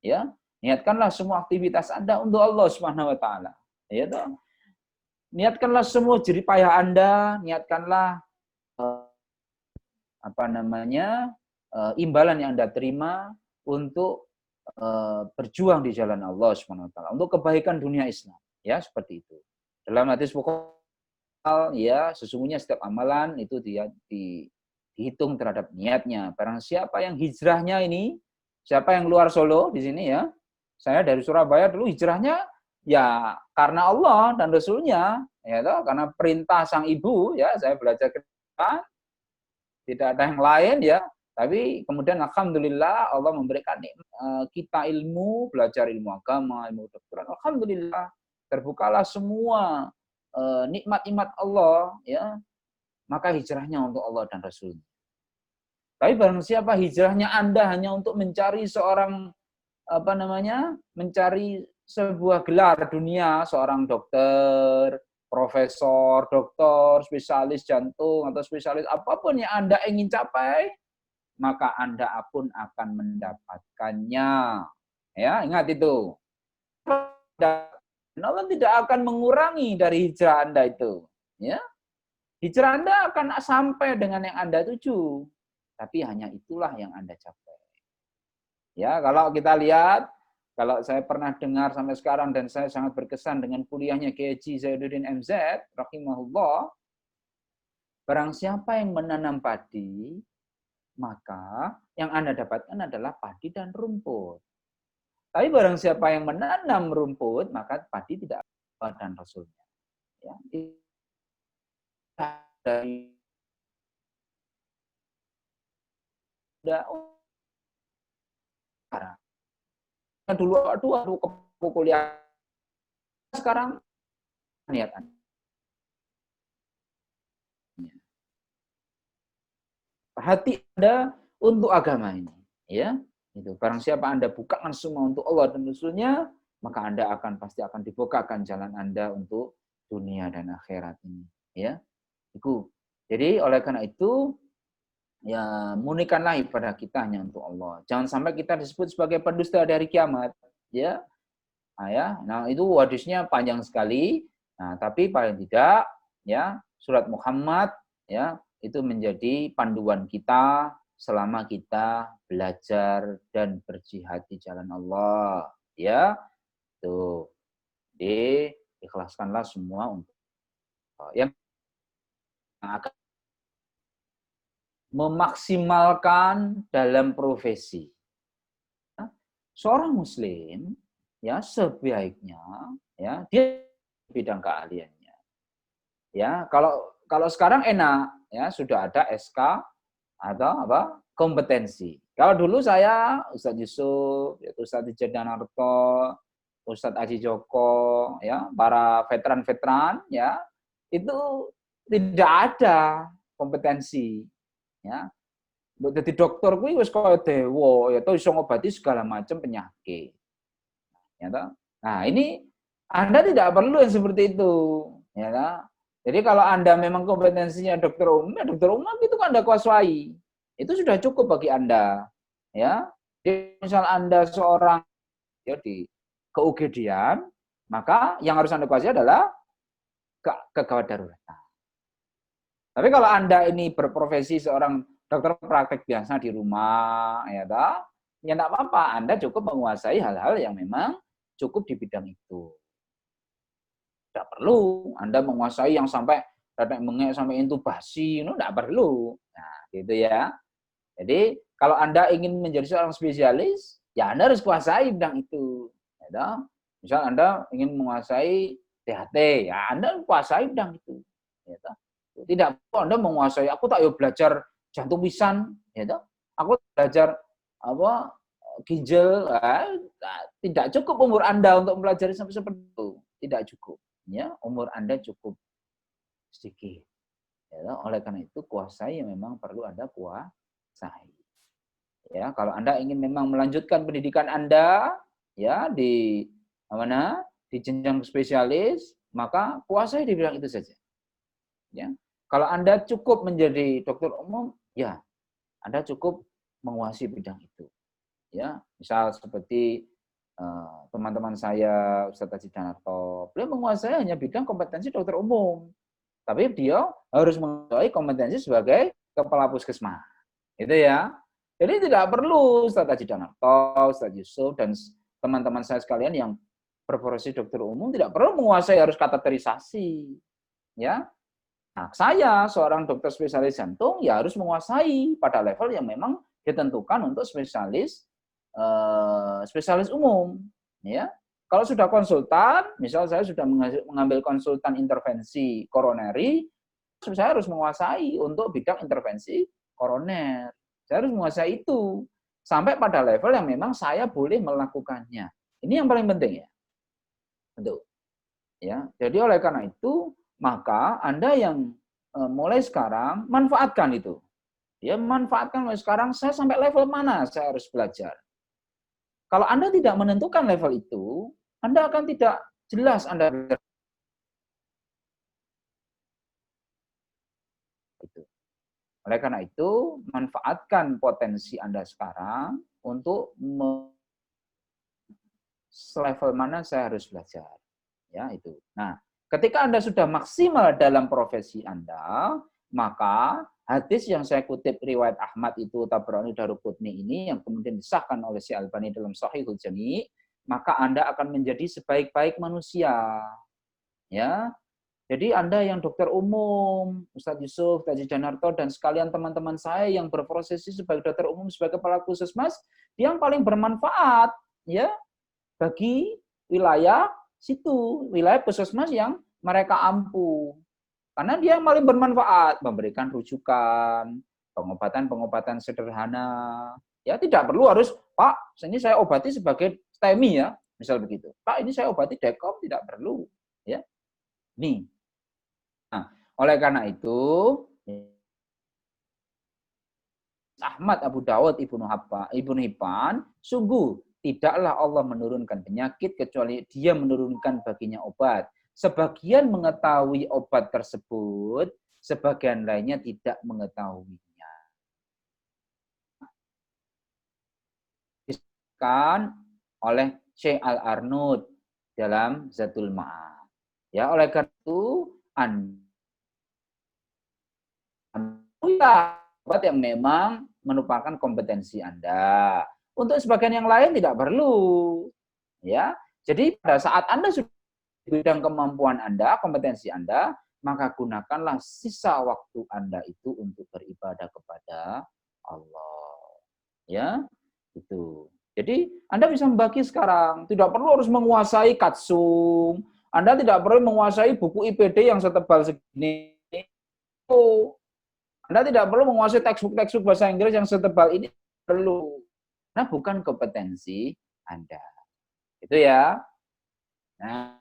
Ya, niatkanlah semua aktivitas Anda untuk Allah Subhanahu wa taala. Ya toh? Niatkanlah semua jerih payah Anda, niatkanlah imbalan yang Anda terima untuk berjuang di jalan Allah Subhanahu wa taala untuk kebaikan dunia Islam, ya seperti itu. Dalam hadis Bukhari ya, sesungguhnya setiap amalan itu dihitung terhadap niatnya. Barang siapa yang hijrahnya ini, siapa yang keluar Solo di sini ya. Saya dari Surabaya dulu hijrahnya ya karena Allah dan Rasul-Nya, ya toh, karena perintah sang ibu ya, saya belajar ke depan, tidak ada yang lain ya. Tapi kemudian alhamdulillah Allah memberikan kita ilmu, belajar ilmu agama, ilmu kedokteran. Alhamdulillah terbukalah semua nikmat-nikmat Allah ya. Maka hijrahnya untuk Allah dan Rasul. Tapi barang siapa hijrahnya Anda hanya untuk mencari mencari sebuah gelar dunia, seorang dokter, profesor, dokter, spesialis jantung, atau spesialis apapun yang Anda ingin capai, maka Anda pun akan mendapatkannya. Ya, ingat itu. Allah tidak akan mengurangi dari hijrah Anda itu. Ya. Hijrah Anda akan sampai dengan yang Anda tuju. Tapi hanya itulah yang Anda capai. Ya, kalau kita lihat, kalau saya pernah dengar sampai sekarang dan saya sangat berkesan dengan kuliahnya Kiai Haji Zainuddin MZ, rahimahullah, barang siapa yang menanam padi, maka yang Anda dapatkan adalah padi dan rumput. Tapi barang siapa yang menanam rumput, maka padi tidak ada dan Rasulnya. Ya. Dulu aduh ke kuliah sekarang niatan hati Anda untuk agama ini ya itu barang siapa Anda bukakan semua untuk Allah dan Rasul-Nya maka Anda pasti akan dibukakan jalan Anda untuk dunia dan akhirat ini ya itu jadi oleh karena itu ya munikanlah ibadah kita hanya untuk Allah. Jangan sampai kita disebut sebagai pendusta dari kiamat, ya. Nah, itu hadisnya panjang sekali. Nah, tapi paling tidak ya surat Muhammad ya itu menjadi panduan kita selama kita belajar dan berjihad di jalan Allah, ya. Tuh. Jadi ikhlaskanlah semua untuk yang akan memaksimalkan dalam profesi. Seorang muslim ya sebaiknya ya dia bidang keahliannya. Ya, kalau sekarang enak ya sudah ada SK atau apa? Kompetensi. Kalau dulu saya Ustadz Yusuf, yaitu Ustadz Jedanarto, Ustadz Aji Joko, ya, para veteran-veteran ya, itu tidak ada kompetensi ya. Mbok dadi dokter kuwi wis kaya dewa, ya to iso ngobati segala macam penyakit. Ya toh? Nah, ini Anda tidak perlu yang seperti itu, ya toh? Jadi kalau Anda memang kompetensinya dokter umum, ya dokter umum itu kan Anda kuasai. Itu sudah cukup bagi Anda, ya. Jadi misal Anda seorang ya di ke-UGD-an, maka yang harus Anda kuasai adalah kegawat daruratan. Tapi kalau Anda ini berprofesi seorang dokter praktek biasa di rumah, ya toh, ya enggak apa-apa, Anda cukup menguasai hal-hal yang memang cukup di bidang itu. Tidak perlu Anda menguasai yang sampai tetek bengek sampai intubasi, itu enggak perlu. Nah, gitu ya. Jadi, kalau Anda ingin menjadi seorang spesialis, ya Anda harus kuasai bidang itu. Ya toh? Misal Anda ingin menguasai THT, ya Anda kuasai bidang itu. Ya toh? Tidak perlu Anda menguasai, aku tak yo belajar jantung pisan, ya toh? Aku belajar apa ginjal, tidak cukup umur Anda untuk mempelajari sampai seperti itu. Tidak cukup. Ya, umur Anda cukup sedikit. Ya toh? Oleh karena itu kuasai yang memang perlu Anda kuasai. Ya, kalau Anda ingin memang melanjutkan pendidikan Anda ya di mana? Di jenjang spesialis, maka kuasai di bidang itu saja. Ya. Kalau Anda cukup menjadi dokter umum, ya Anda cukup menguasai bidang itu. Ya, misal seperti teman-teman saya Ustadz Haji Danarto, beliau menguasai hanya bidang kompetensi dokter umum. Tapi dia harus menguasai kompetensi sebagai kepala puskesmas. Itu ya. Jadi tidak perlu Ustadz Haji Danarto, Ustadz Yusuf, dan teman-teman saya sekalian yang berprofesi dokter umum tidak perlu menguasai harus kateterisasi. Ya, nah, saya seorang dokter spesialis jantung ya harus menguasai pada level yang memang ditentukan untuk spesialis umum. Ya, kalau sudah konsultan, misal saya sudah mengambil konsultan intervensi koroneri, saya harus menguasai untuk bidang intervensi koroner. Saya harus menguasai itu sampai pada level yang memang saya boleh melakukannya. Ini yang paling penting ya. Untuk ya. Jadi oleh karena itu maka Anda yang mulai sekarang manfaatkan itu. Ya, manfaatkan mulai sekarang saya sampai level mana saya harus belajar. Kalau Anda tidak menentukan level itu, Anda akan tidak jelas Anda belajar. Itu. Oleh karena itu, manfaatkan potensi Anda sekarang untuk level mana saya harus belajar. Ya, itu. Nah, ketika Anda sudah maksimal dalam profesi Anda, maka hadis yang saya kutip riwayat Ahmad itu Tabrani Daruqutni ini yang kemudian disahkan oleh Syekh Albani dalam Shahihul Jami', maka Anda akan menjadi sebaik-baik manusia. Ya. Jadi Anda yang dokter umum, Ustadz Yusuf, Haji Danarto, dan sekalian teman-teman saya yang berprofesi sebagai dokter umum, sebagai kepala puskesmas, yang paling bermanfaat ya bagi wilayah situ, wilayah puskesmas yang mereka ampuh. Karena dia yang paling bermanfaat, memberikan rujukan, pengobatan-pengobatan sederhana. Ya, tidak perlu harus, Pak, ini saya obati sebagai STEMI ya, misal begitu. Pak, ini saya obati DEKOM, tidak perlu. Ya. Nih. Nah, oleh karena itu, Ahmad, Abu Dawud, Ibnu Hibban, sungguh tidaklah Allah menurunkan penyakit kecuali Dia menurunkan baginya obat. Sebagian mengetahui obat tersebut, sebagian lainnya tidak mengetahuinya. Disebutkan oleh Syekh Al-Arnud dalam Zadul Ma'ad. Ya, oleh karena itu Anda obat yang memang merupakan kompetensi Anda. Untuk sebagian yang lain tidak perlu. Ya. Jadi pada saat Anda sudah di bidang kemampuan Anda, kompetensi Anda, maka gunakanlah sisa waktu Anda itu untuk beribadah kepada Allah. Ya, itu. Jadi Anda bisa membagi sekarang, tidak perlu harus menguasai Katsung. Anda tidak perlu menguasai buku IPD yang setebal segini. Anda tidak perlu menguasai textbook bahasa Inggris yang setebal ini, perlu. Nah, bukan kompetensi Anda. Itu ya. Nah,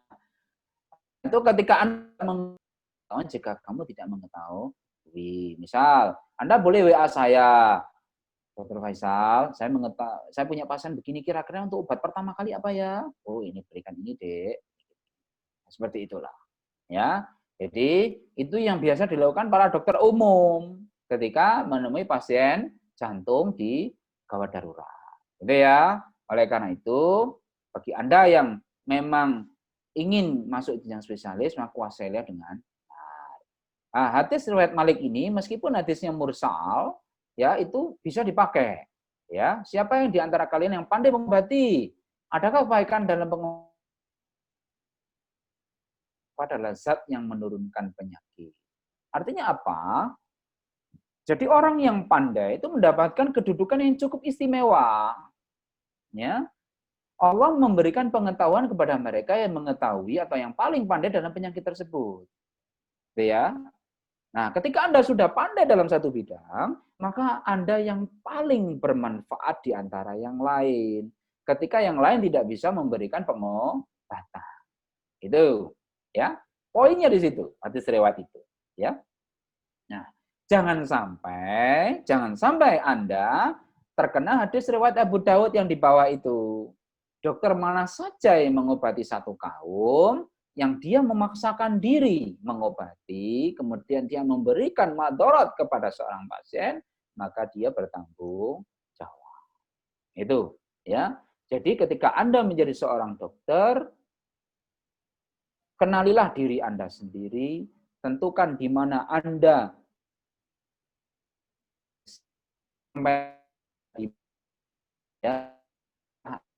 itu ketika Anda mengetahui, jika kamu tidak mengetahui, misal Anda boleh WA saya, Dr. Faisal, saya punya pasien begini, kira-kira untuk obat pertama kali apa ya? Oh, ini berikan ini, Dek. Seperti itulah. Ya. Jadi, itu yang biasa dilakukan para dokter umum ketika menemui pasien jantung di gawat darurat. Gitu ya. Oleh karena itu, bagi Anda yang memang ingin masuk jenjang spesialis, maka kuasailah dengan benar. Nah, hadis riwayat Malik ini, meskipun hadisnya mursal, ya itu bisa dipakai. Ya, siapa yang di antara kalian yang pandai mengobati? Adakah kebaikan dalam pengobatan adalah zat yang menurunkan penyakit? Artinya apa? Jadi orang yang pandai itu mendapatkan kedudukan yang cukup istimewa. Ya, Allah memberikan pengetahuan kepada mereka yang mengetahui atau yang paling pandai dalam penyakit tersebut. Ya. Nah, ketika Anda sudah pandai dalam satu bidang, maka Anda yang paling bermanfaat di antara yang lain. Ketika yang lain tidak bisa memberikan pengobatan. Itu, ya. Poinnya di situ, hadis riwayat itu, ya. Nah, jangan sampai Anda terkena hadis riwayat Abu Dawud yang di bawah itu. Dokter mana saja yang mengobati satu kaum, yang dia memaksakan diri mengobati, kemudian dia memberikan madarat kepada seorang pasien, maka dia bertanggung jawab. Itu, ya. Jadi ketika Anda menjadi seorang dokter, kenalilah diri Anda sendiri, tentukan di mana Anda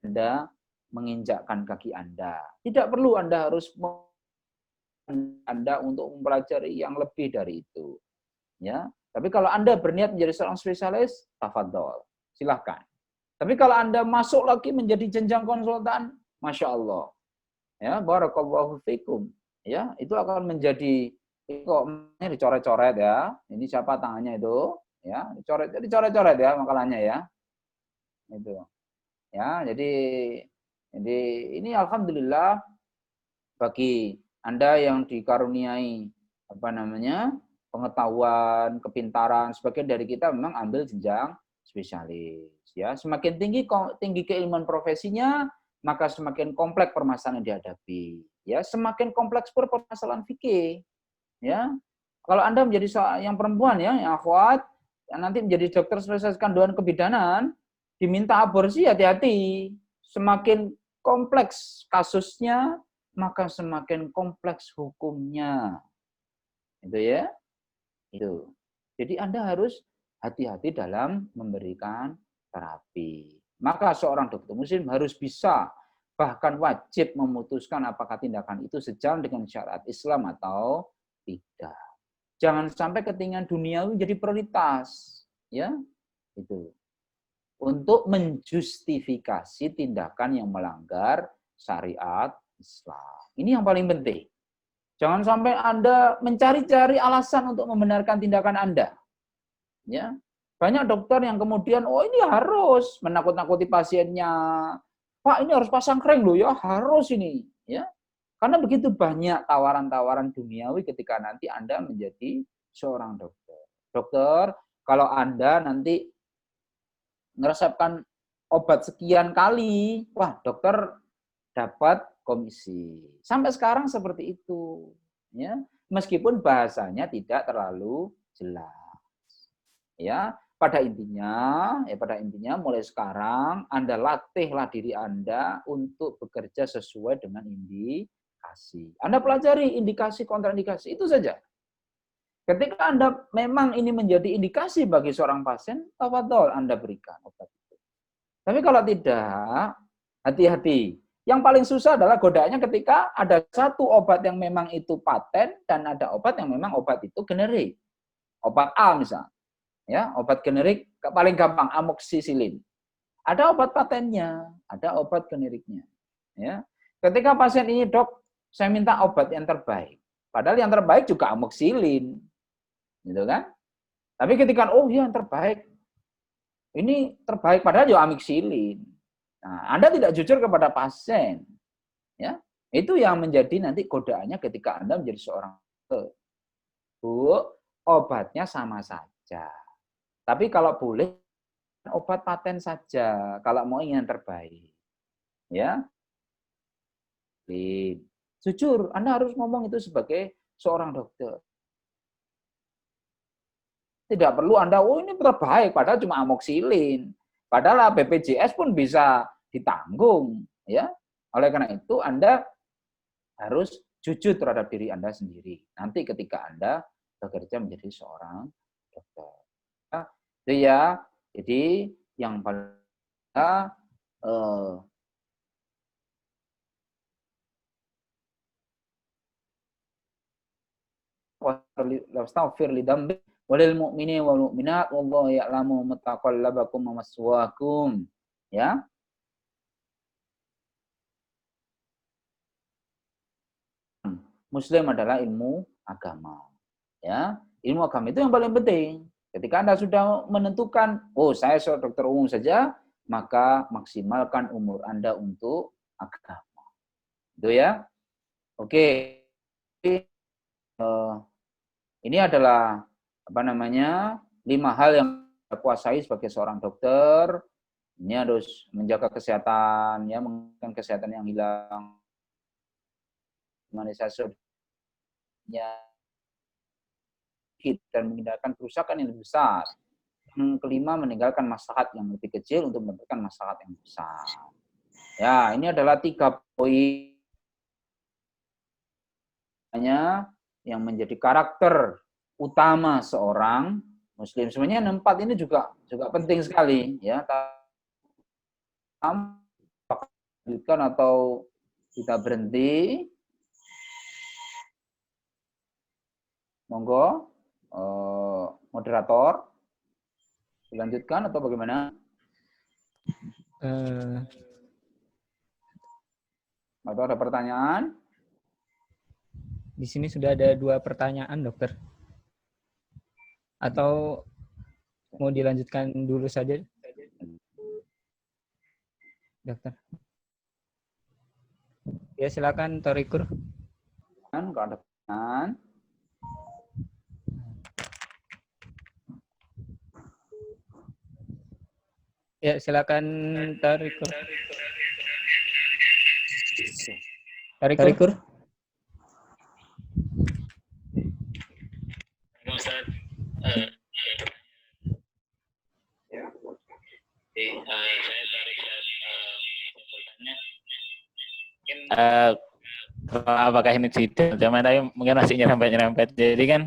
Anda menginjakkan kaki Anda. Tidak perlu Anda harus Anda untuk mempelajari yang lebih dari itu. Ya, tapi kalau Anda berniat menjadi seorang spesialis, tafadhol, silahkan. Tapi kalau Anda masuk lagi menjadi jenjang konsultan, Masya Allah. Ya, barakallahu fikum. Ya, itu akan menjadi kok dicoret-coret ya. Ini siapa tangannya itu? Ya, dicoret-coret ya makalahnya ya. Itu. Ya, jadi ini alhamdulillah bagi Anda yang dikaruniai pengetahuan, kepintaran, sebagian dari kita memang ambil jenjang spesialis ya. Semakin tinggi keilmuan profesinya, maka semakin kompleks permasalahan yang dihadapi. Ya, semakin kompleks pun permasalahan fikih. Ya. Kalau Anda menjadi yang perempuan ya, yang akhwat, yang nanti menjadi dokter spesialis kandungan kebidanan, diminta aborsi, hati-hati. Semakin kompleks kasusnya, maka semakin kompleks hukumnya. Itu ya. Itu. Jadi Anda harus hati-hati dalam memberikan terapi. Maka seorang dokter muslim harus bisa, bahkan wajib memutuskan apakah tindakan itu sejalan dengan syariat Islam atau tidak. Jangan sampai kepentingan duniawi jadi prioritas. Ya, itu. Untuk menjustifikasi tindakan yang melanggar syariat Islam. Ini yang paling penting. Jangan sampai Anda mencari-cari alasan untuk membenarkan tindakan Anda. Ya. Banyak dokter yang kemudian, oh ini harus menakut-nakuti pasiennya. Pak, ini harus pasang kering loh ya, harus ini. Ya. Karena begitu banyak tawaran-tawaran duniawi ketika nanti Anda menjadi seorang dokter. Dokter, kalau Anda nanti meresepkan obat sekian kali, wah dokter dapat komisi. Sampai sekarang seperti itu, ya. Meskipun bahasanya tidak terlalu jelas. Ya, pada intinya mulai sekarang Anda latihlah diri Anda untuk bekerja sesuai dengan indikasi. Anda pelajari indikasi kontraindikasi itu saja. Ketika Anda memang ini menjadi indikasi bagi seorang pasien, tafadhol Anda berikan obat itu. Tapi kalau tidak, hati-hati. Yang paling susah adalah godaannya ketika ada satu obat yang memang itu paten dan ada obat yang memang obat itu generik. Obat A misalnya. Ya, obat generik paling gampang amoksisilin. Ada obat patennya, ada obat generiknya. Ya. Ketika pasien ini, dok, saya minta obat yang terbaik. Padahal yang terbaik juga amoxicillin. Gitu kan? Tapi ketika ya yang terbaik. Ini terbaik padahal juga amoxicillin. Nah, Anda tidak jujur kepada pasien. Ya. Itu yang menjadi nanti godaannya ketika Anda menjadi seorang dokter. Bu, obatnya sama saja. Tapi kalau boleh obat paten saja kalau mau ingin yang terbaik. Ya. Jujur, Anda harus ngomong itu sebagai seorang dokter. Tidak perlu Anda, ini terbaik, padahal cuma amoxicillin. Padahal BPJS pun bisa ditanggung. Ya. Oleh karena itu, Anda harus jujur terhadap diri Anda sendiri. Nanti ketika Anda bekerja menjadi seorang dokter. Itu ya, jadi yang paling wastaghfir li dzambi walil mu'mini wal mu'minat wallahu ya'lamu mutaqallabakum wa maswaakum. Ya. Muslim adalah ilmu agama. Ya, ilmu agama itu yang paling penting. Ketika Anda sudah menentukan, saya seorang dokter umum saja, maka maksimalkan umur Anda untuk agama. Itu ya. Oke. Ini adalah 5 hal yang Anda kuasai sebagai seorang dokter. Ini harus menjaga kesehatan, ya, menjaga kesehatan yang hilang, humanisasi dan menghindarkan kerusakan yang lebih besar. Yang kelima, meninggalkan maslahat yang lebih kecil untuk mendapatkan maslahat yang besar. Ya, ini adalah 3 poin yang menjadi karakter utama seorang Muslim. Sebenarnya 4 ini juga penting sekali, ya. Lanjutkan atau kita berhenti? Monggo, moderator, dilanjutkan atau bagaimana? Atau ada pertanyaan? Di sini sudah ada 2 pertanyaan, dokter. Atau mau dilanjutkan dulu saja, dokter? Ya, silakan, Torikur. Kalau ada pertanyaan. Ya, silakan, Torikur. Torikur. Ustaz, saya tarik bertanya. Mungkin apakah ini tidak zaman tapi mungkin masih nyerempet. Jadi kan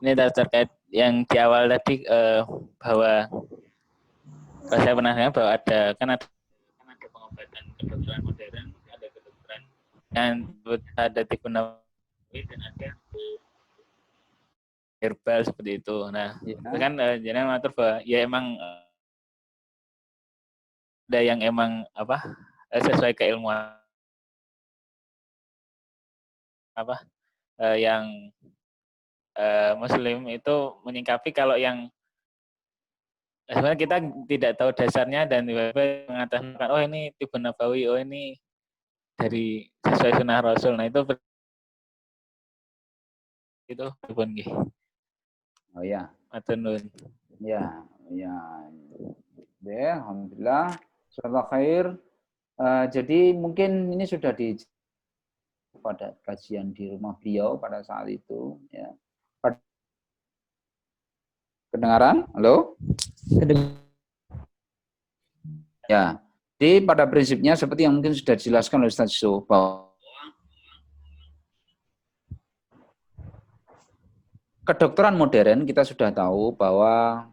ini terkait yang di awal tadi bahwa kalau saya pernah dengar bahwa ada pengobatan kedokteran modern, ada kedokteran yang ada tipe nawawi dan ada herbal seperti itu. Nah, itu kan jadi mengatur bahwa ya emang ada yang emang sesuai keilmuan yang Muslim itu menyikapi kalau yang sebenarnya kita tidak tahu dasarnya dan tiba-tiba mengatakan ini tipe nabawi, ini dari sesuai sunnah Rasul. Nah itu pun nggih. Oh ya. Matur nuwun. Ya. Alhamdulillah. Jazakallahu khair. Jadi mungkin ini sudah pada kajian di rumah beliau pada saat itu, ya. Kedengaran? Halo? Ya. Jadi pada prinsipnya seperti yang mungkin sudah dijelaskan oleh Ustaz Yusuf bahwa kedokteran modern kita sudah tahu bahwa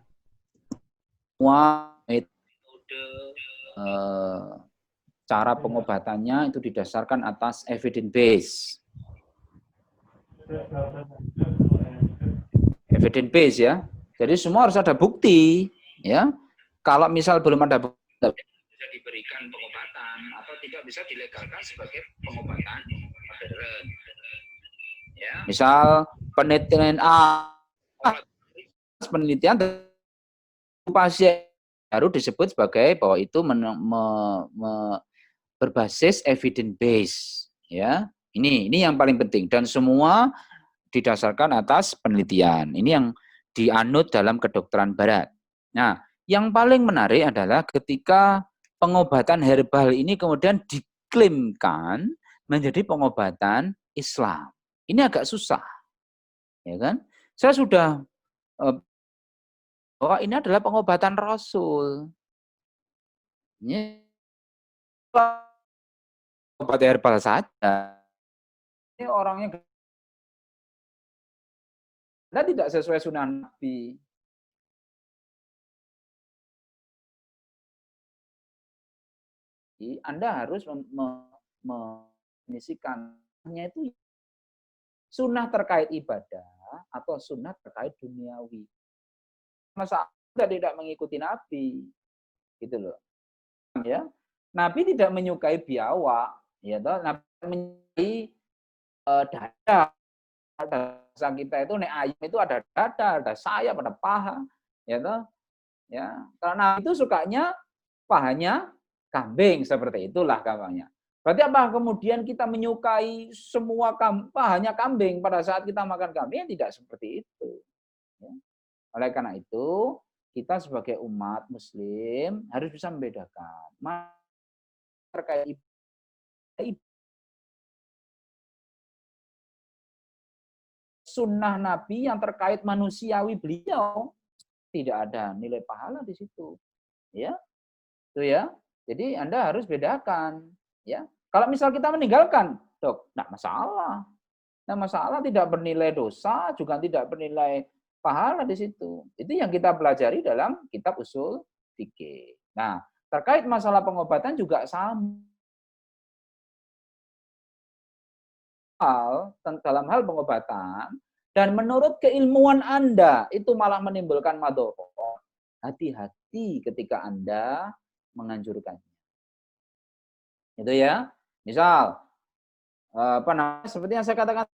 semua metode cara pengobatannya itu didasarkan atas evidence base. Evidence base ya. Jadi semua harus ada bukti ya. Kalau misal belum ada bukti bisa diberikan pengobatan atau tidak bisa dilegalkan sebagai pengobatan modern. Ya. Misal penelitian penelitian pasien baru disebut sebagai bahwa itu berbasis evidence base ya. Ini yang paling penting dan semua didasarkan atas penelitian. Ini yang dianut dalam kedokteran barat. Nah, yang paling menarik adalah ketika pengobatan herbal ini kemudian diklaimkan menjadi pengobatan Islam. Ini agak susah. Ya kan? Saya sudah bahwa ini adalah pengobatan Rasul. Ini obat herbal saja. Ini orangnya tidak sesuai sunnah Nabi. Anda harus menyisikannya itu sunnah terkait ibadah atau sunnah terkait duniawi. Masa Anda tidak mengikuti Nabi, gitu loh. Ya, Nabi tidak menyukai biawak, ya toh. Nabi menyukai dada. Bahasa kita itu nek ayam itu ada dada, ada sayap, ada paha, ya toh. Ya, karena itu sukanya pahanya kambing, seperti itulah gampangnya. Berarti apa kemudian kita menyukai semua pahanya kambing pada saat kita makan kambing? Tidak seperti itu. Ya. Oleh karena itu, kita sebagai umat muslim harus bisa membedakan terkait sunnah Nabi yang terkait manusiawi beliau, tidak ada nilai pahala di situ. Ya. Itu ya. Jadi Anda harus bedakan, ya. Kalau misal kita meninggalkan, Dok, enggak masalah. Nah, masalah tidak bernilai dosa, juga tidak bernilai pahala di situ. Itu yang kita pelajari dalam kitab usul fikih. Nah, terkait masalah pengobatan juga sama. Dalam hal pengobatan, dan menurut keilmuan Anda, itu malah menimbulkan madhorah. Hati-hati ketika Anda menganjurkannya. Itu ya. Misal, apa namanya, seperti yang saya katakan,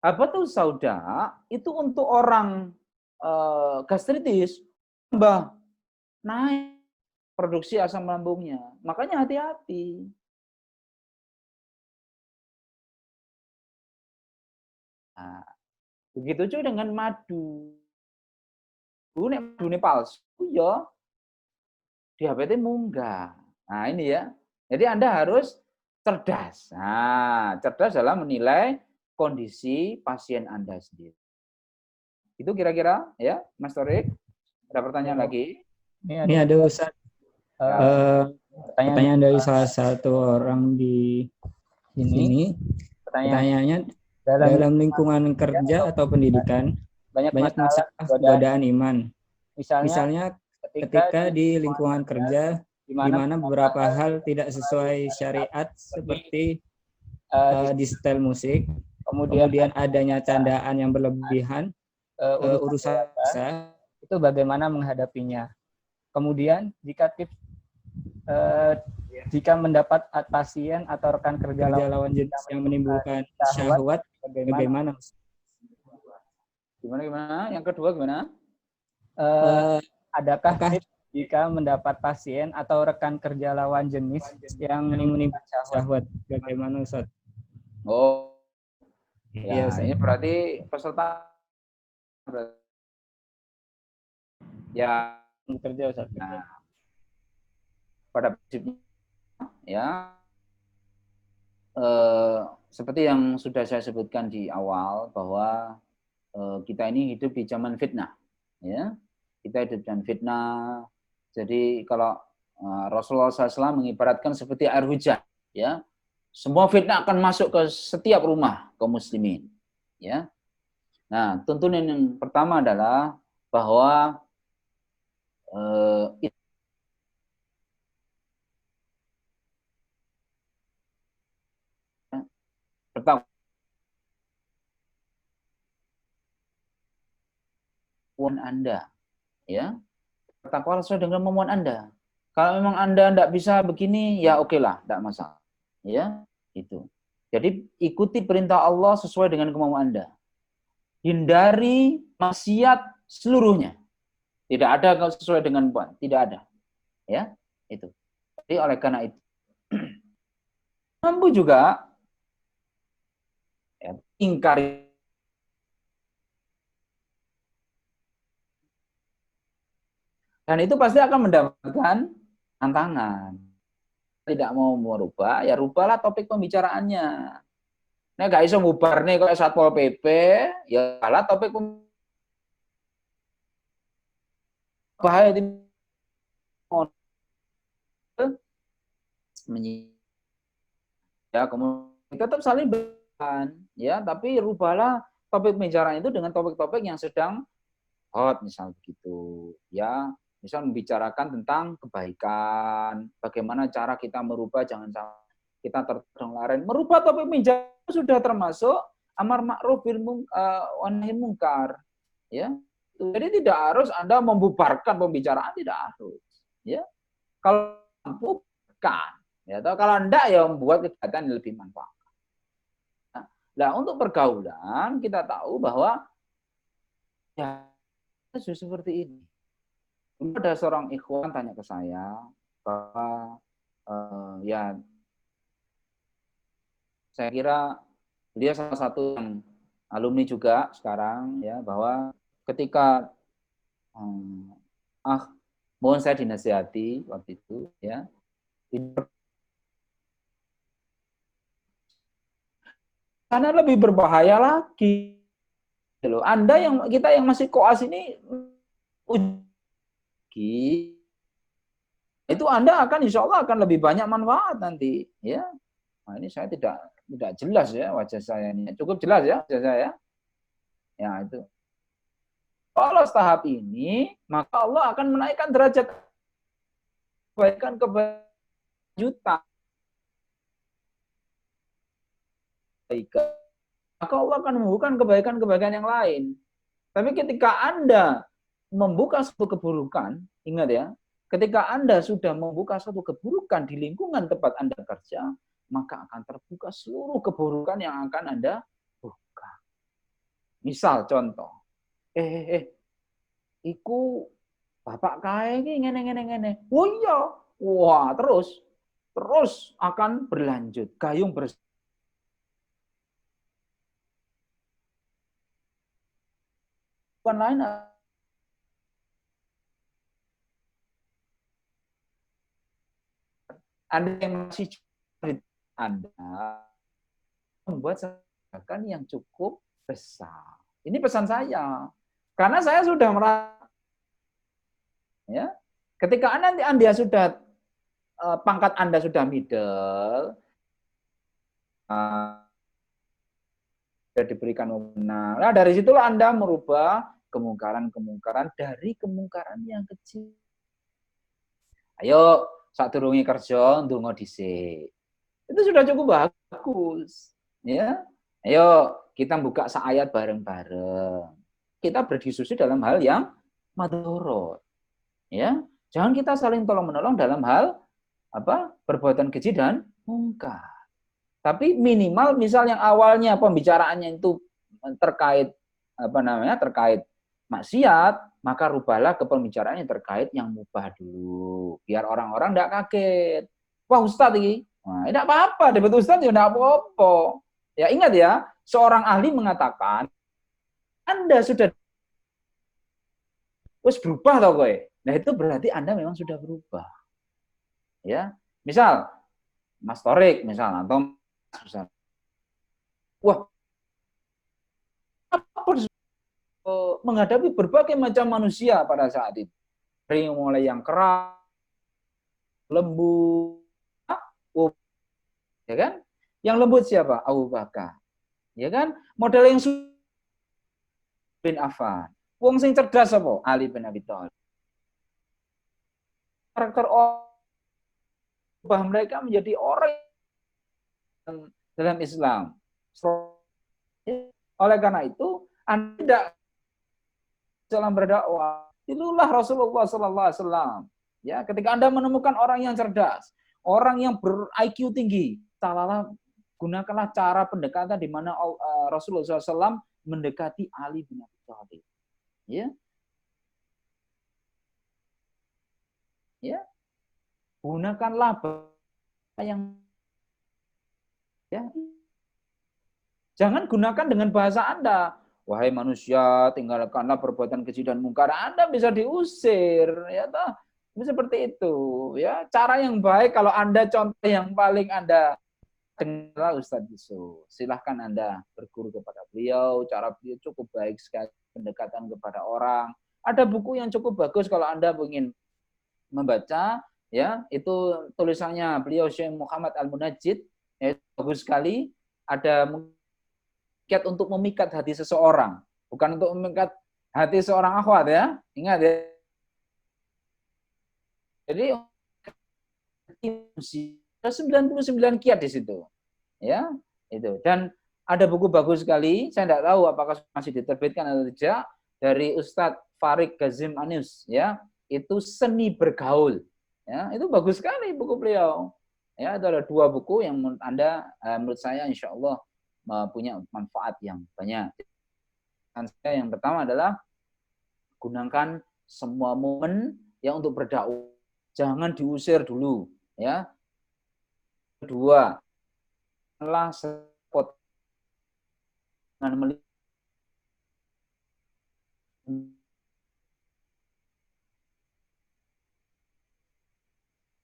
habatus sauda itu untuk orang gastritis tambah naik produksi asam lambungnya. Makanya hati-hati. Nah, begitu juga dengan madu. Madu ini palsu, ya diabetes munggah. Nah ini ya. Jadi Anda harus cerdas. Nah, cerdas dalam menilai kondisi pasien Anda sendiri. Itu kira-kira ya, Mas Torik. Ada pertanyaan lagi? Ini ada Ustaz. Pertanyaan dari salah satu orang di sini. Pertanyaannya, dalam lingkungan kerja atau pendidikan banyak masalah godaan iman. Misalnya ketika di lingkungan kerja di mana beberapa hal tidak sesuai syariat seperti di setel musik, kemudian adanya candaan yang berlebihan, urusan biasa, itu bagaimana menghadapinya. Kemudian jika mendapat pasien atau rekan kerja lawan jenis yang menimbulkan syahwat, bagaimana? Gimana? Yang kedua gimana? Adakah tips jika mendapat pasien atau rekan kerja lawan jenis yang menimbulkan syahwat? Bagaimana, Ustaz? Oh, ya, ini berarti peserta ya kerja, Ustaz. Nah, pada prinsipnya ya seperti yang sudah saya sebutkan di awal bahwa kita ini hidup di zaman fitnah, ya. Kita hidup di zaman fitnah. Jadi kalau Rasulullah SAW mengibaratkan seperti air hujan, ya. Semua fitnah akan masuk ke setiap rumah kaum muslimin, ya. Nah, tuntunan yang pertama adalah bahwa pertama Anda, ya. Bertakwa sesuai dengan kemampuan Anda. Kalau memang Anda tidak bisa begini, ya oke lah, tidak masalah. Ya, itu. Jadi ikuti perintah Allah sesuai dengan kemampuan Anda. Hindari maksiat seluruhnya. Tidak ada kalau sesuai dengan kemampuan, tidak ada. Ya, itu. Jadi oleh karena itu mampu juga ya, ingkari. Dan itu pasti akan mendapatkan tantangan. Tidak mau merubah, ya rubahlah topik pembicaraannya. Nah, gak iso ngubar nih kalau Satpol PP, ya kalah topik bahaya itu ya kemudian tetap saling berkan, ya, tapi rubahlah topik pembicaraan itu dengan topik-topik yang sedang hot, misal begitu, ya. Misal membicarakan tentang kebaikan, bagaimana cara kita merubah, jangan sampai kita tertolong laren. Merubah topik pembicaraan sudah termasuk amar ma'ruf wa nahi munkar, ya. Jadi tidak harus Anda membubarkan pembicaraan, tidak harus, ya. Kalau mampu kan, ya. Atau kalau enggak ya membuat kegiatan yang lebih manfaat. Nah, untuk pergaulan kita tahu bahwa ya seperti ini. Ada seorang ikhwan tanya ke saya bahwa ya saya kira dia salah satu yang alumni juga sekarang, ya, bahwa ketika mohon saya dinasihati waktu itu, ya, karena lebih berbahaya lagi. Anda kita yang masih koas ini itu Anda akan insya Allah akan lebih banyak manfaat nanti, ya. Nah, ini saya tidak jelas ya wajah saya ini. Cukup jelas ya wajah saya. Ya, itu. Kalau tahap ini, maka Allah akan menaikkan derajat kebaikan juta. Maka Allah akan membuka kebaikan-kebaikan yang lain. Tapi ketika Anda membuka satu keburukan, ingat ya, ketika Anda sudah membuka satu keburukan di lingkungan tempat Anda kerja, maka akan terbuka seluruh keburukan yang akan Anda buka. Misal contoh, iku bapak kae iki ngene. Oh iya, wah terus akan berlanjut, gayung bersama. Bukan lain Anda yang masih Anda membuat gerakan yang cukup besar. Ini pesan saya. Karena saya sudah merasa, ya, ketika Anda sudah pangkat Anda sudah middle, sudah diberikan wewenang. Nah, dari situlah Anda merubah kemungkaran dari kemungkaran yang kecil. Ayo, sadurunge kerja ndonga dhisik. Itu sudah cukup bagus, ya. Ayo kita buka seayat bareng-bareng. Kita berdiskusi dalam hal yang madorot, ya. Jangan kita saling tolong-menolong dalam hal perbuatan keji dan mungkar. Tapi minimal misal yang awalnya pembicaraannya itu terkait terkait maksiat, maka rubahlah ke pembicaraan yang terkait yang mubah dulu, biar orang-orang tidak kaget. Wah, Ustadz ini, nah, tidak apa-apa, debat Ustadz ya tidak apa-apa. Ya ingat ya, seorang ahli mengatakan, Anda sudah berubah tau kowe. Nah itu berarti Anda memang sudah berubah. Ya, misal Mas Torik misal atau Mas, wah, apa menghadapi berbagai macam manusia pada saat itu. Dari mulai yang keras, lembut, ya kan? Yang lembut siapa? Abu Bakar, ya kan? Model yang bin Affan. Wong sing cerdas apa? Ali bin Abi Thalib. Karakter ubah mereka menjadi orang dalam Islam. Oleh karena itu, Anda tidak dalam berdakwah. Itulah Rasulullah Sallallahu Alaihi Wasallam. Ya, ketika Anda menemukan orang yang cerdas, orang yang ber-IQ tinggi, gunakanlah cara pendekatan di mana Rasulullah SAW mendekati Ali bin Abi Thalib. Ya, ya, gunakanlah yang ya, jangan gunakan dengan bahasa Anda. Wahai manusia, tinggalkanlah perbuatan keji dan mungkar. Anda bisa diusir, ya toh. Seperti itu, ya. Cara yang baik kalau Anda contoh yang paling Anda dengarlah Ustadz Yusuf. Silahkan Anda berguru kepada beliau. Cara beliau cukup baik sekali pendekatan kepada orang. Ada buku yang cukup bagus kalau Anda ingin membaca, ya. Itu tulisannya beliau Syekh Muhammad Al-Munajjid, ya, bagus sekali. Ada untuk memikat hati seseorang, bukan untuk memikat hati seorang akhwat, ya. Ingat, ya. Jadi 99 kiat di situ. Ya, itu. Dan ada buku bagus sekali, saya tidak tahu apakah masih diterbitkan atau tidak, dari Ustadz Farid Kazim Anus, ya. Itu Seni Bergaul. Ya, itu bagus sekali buku beliau. Ya, itu ada 2 buku yang menurut Anda, menurut saya insya Allah punya manfaat yang banyak. Yang pertama adalah gunakan semua momen yang untuk berdakwah. Jangan diusir dulu, ya. Kedua, setelah spot dengan melihat,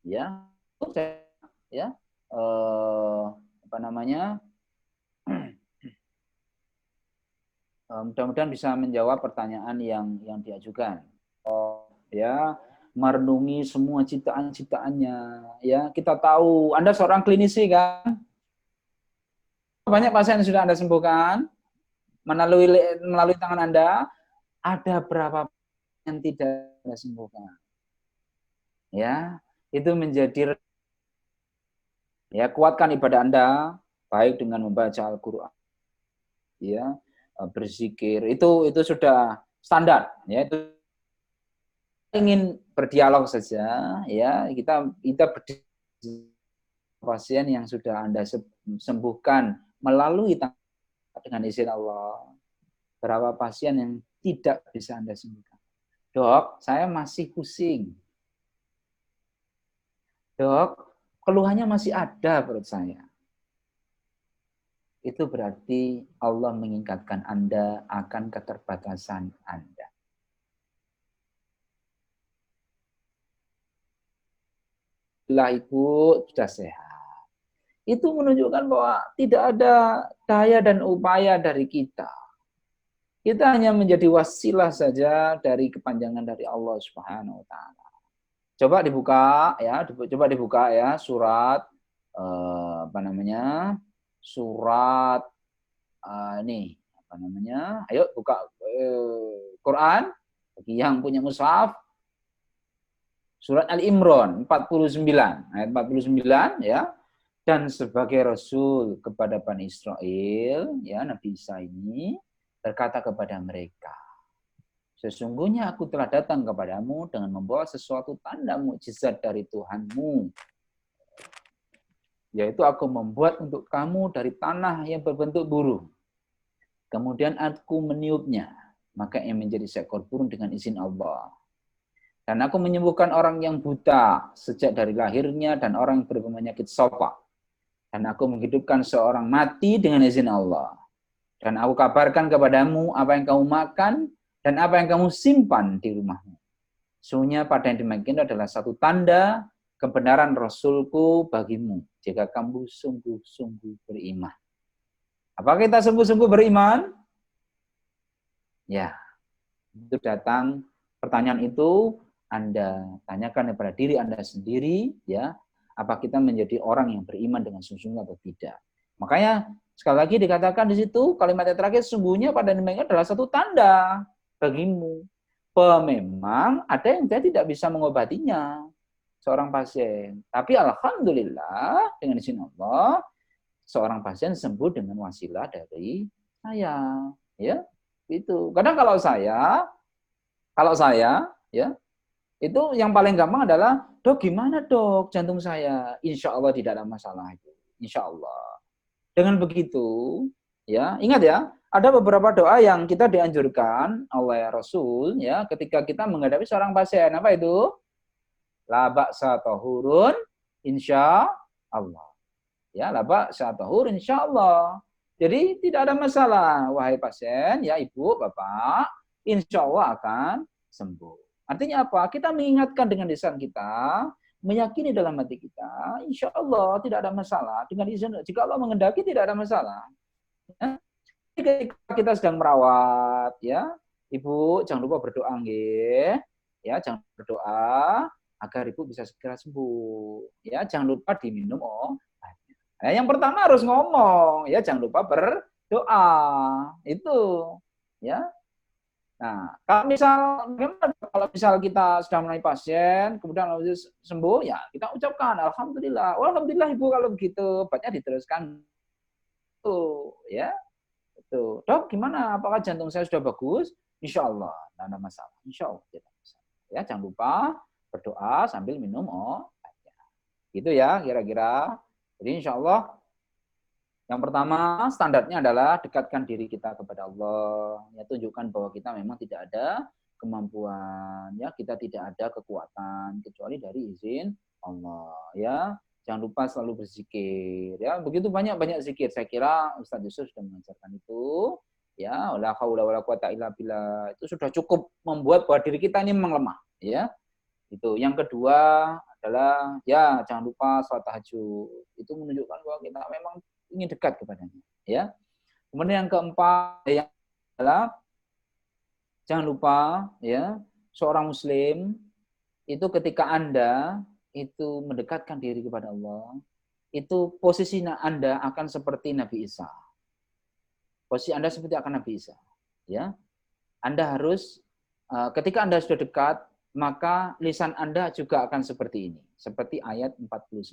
ya, ya, apa namanya? Mudah-mudahan bisa menjawab pertanyaan yang diajukan. Ya, merenungi semua ciptaan-ciptaannya, ya. Kita tahu Anda seorang klinisi, kan? Banyak pasien yang sudah Anda sembuhkan melalui tangan Anda. Ada berapa yang tidak Anda sembuhkan? Ya, itu menjadi, ya, kuatkan ibadah Anda baik dengan membaca Al-Qur'an, ya, berzikir. Itu sudah standar, ya. Itu ingin berdialog saja, ya, kita pasien yang sudah Anda sembuhkan melalui dengan izin Allah. Berapa pasien yang tidak bisa Anda sembuhkan? Dok, saya masih pusing. Dok, keluhannya masih ada perut saya. Itu berarti Allah mengingatkan Anda akan keterbatasan Anda. Lah Ibu sudah sehat. Itu menunjukkan bahwa tidak ada daya dan upaya dari kita. Kita hanya menjadi wasilah saja dari kepanjangan dari Allah Subhanahu wa taala. Coba dibuka, ya, surat apa namanya? Surat ini apa namanya? Ayo buka Quran bagi yang punya mushaf. Surat Al-Imran 49, ayat 49, ya. Dan sebagai rasul kepada Bani Israel, ya, Nabi Isa ini berkata kepada mereka, sesungguhnya aku telah datang kepadamu dengan membawa sesuatu tanda mukjizat dari Tuhanmu, yaitu aku membuat untuk kamu dari tanah yang berbentuk burung. Kemudian aku meniupnya, maka ia menjadi seekor burung dengan izin Allah. Dan aku menyembuhkan orang yang buta sejak dari lahirnya dan orang yang berpenyakit sopak. Dan aku menghidupkan seorang mati dengan izin Allah. Dan aku kabarkan kepadamu apa yang kamu makan dan apa yang kamu simpan di rumahmu. Sesungguhnya pada yang demikian adalah satu tanda kebenaran Rasulku bagimu jika kamu sungguh-sungguh beriman. Apakah kita sungguh-sungguh beriman? Ya, itu datang pertanyaan itu Anda tanyakan kepada diri Anda sendiri, ya, apa kita menjadi orang yang beriman dengan sungguh-sungguh atau tidak. Makanya sekali lagi dikatakan di situ kalimat yang terakhir, sesungguhnya pada demikian adalah satu tanda bagimu bahwa memang ada yang dia tidak bisa mengobatinya, seorang pasien. Tapi alhamdulillah dengan izin Allah, seorang pasien sembuh dengan wasilah dari saya, ya. Itu. Kadang kalau saya ya, itu yang paling gampang adalah, dok gimana dok jantung saya? Insya Allah tidak ada masalah itu. Insya Allah. Dengan begitu, ya ingat ya, ada beberapa doa yang kita dianjurkan oleh Rasul, ya, ketika kita menghadapi seorang pasien. Apa itu? La ba'sa tahurun, insya Allah. Ya, la ba'sa tahur, insya Allah. Jadi tidak ada masalah, wahai pasien, ya ibu, bapak, insya Allah akan sembuh. Artinya apa? Kita mengingatkan dengan lisan kita, meyakini dalam hati kita, insya Allah tidak ada masalah. Dengan izin, jika Allah mengendaki tidak ada masalah. Ya. Ketika kita sedang merawat, ya, ibu jangan lupa berdoa, nggih. Ya, jangan berdoa agar ibu bisa segera sembuh. Ya, jangan lupa diminum obatnya. Nah, yang pertama harus ngomong, ya, jangan lupa berdoa. Itu, ya. Nah, kalau misal kita sedang melayani pasien, kemudian sembuh, ya kita ucapkan alhamdulillah. Oh, alhamdulillah ibu kalau begitu, obatnya diteruskan. Tuh, ya. Tuh, dok gimana? Apakah jantung saya sudah bagus? Insya Allah, tidak ada masalah. Insya Allah tidak ada masalah. Ya, jangan lupa berdoa sambil minum obatnya. Gitu ya, kira-kira. Jadi insya Allah yang pertama, standarnya adalah dekatkan diri kita kepada Allah. Ya, tunjukkan bahwa kita memang tidak ada kemampuan, ya, kita tidak ada kekuatan kecuali dari izin Allah, ya. Jangan lupa selalu berzikir, ya. Begitu banyak zikir. Saya kira Ustaz Yusuf sudah mengajarkan itu, ya. La haula wala quwata illa billah. Itu sudah cukup membuat bahwa diri kita ini memang lemah, ya. Itu. Yang kedua adalah, ya, jangan lupa salat tahajud. Itu menunjukkan bahwa kita memang ingin dekat kepadanya, ya. Kemudian yang keempat adalah jangan lupa, ya, seorang muslim itu ketika Anda itu mendekatkan diri kepada Allah, itu posisi Anda akan seperti Nabi Isa. Posisi Anda seperti akan Nabi Isa, ya. Anda harus ketika Anda sudah dekat, maka lisan Anda juga akan seperti ini, seperti ayat 49.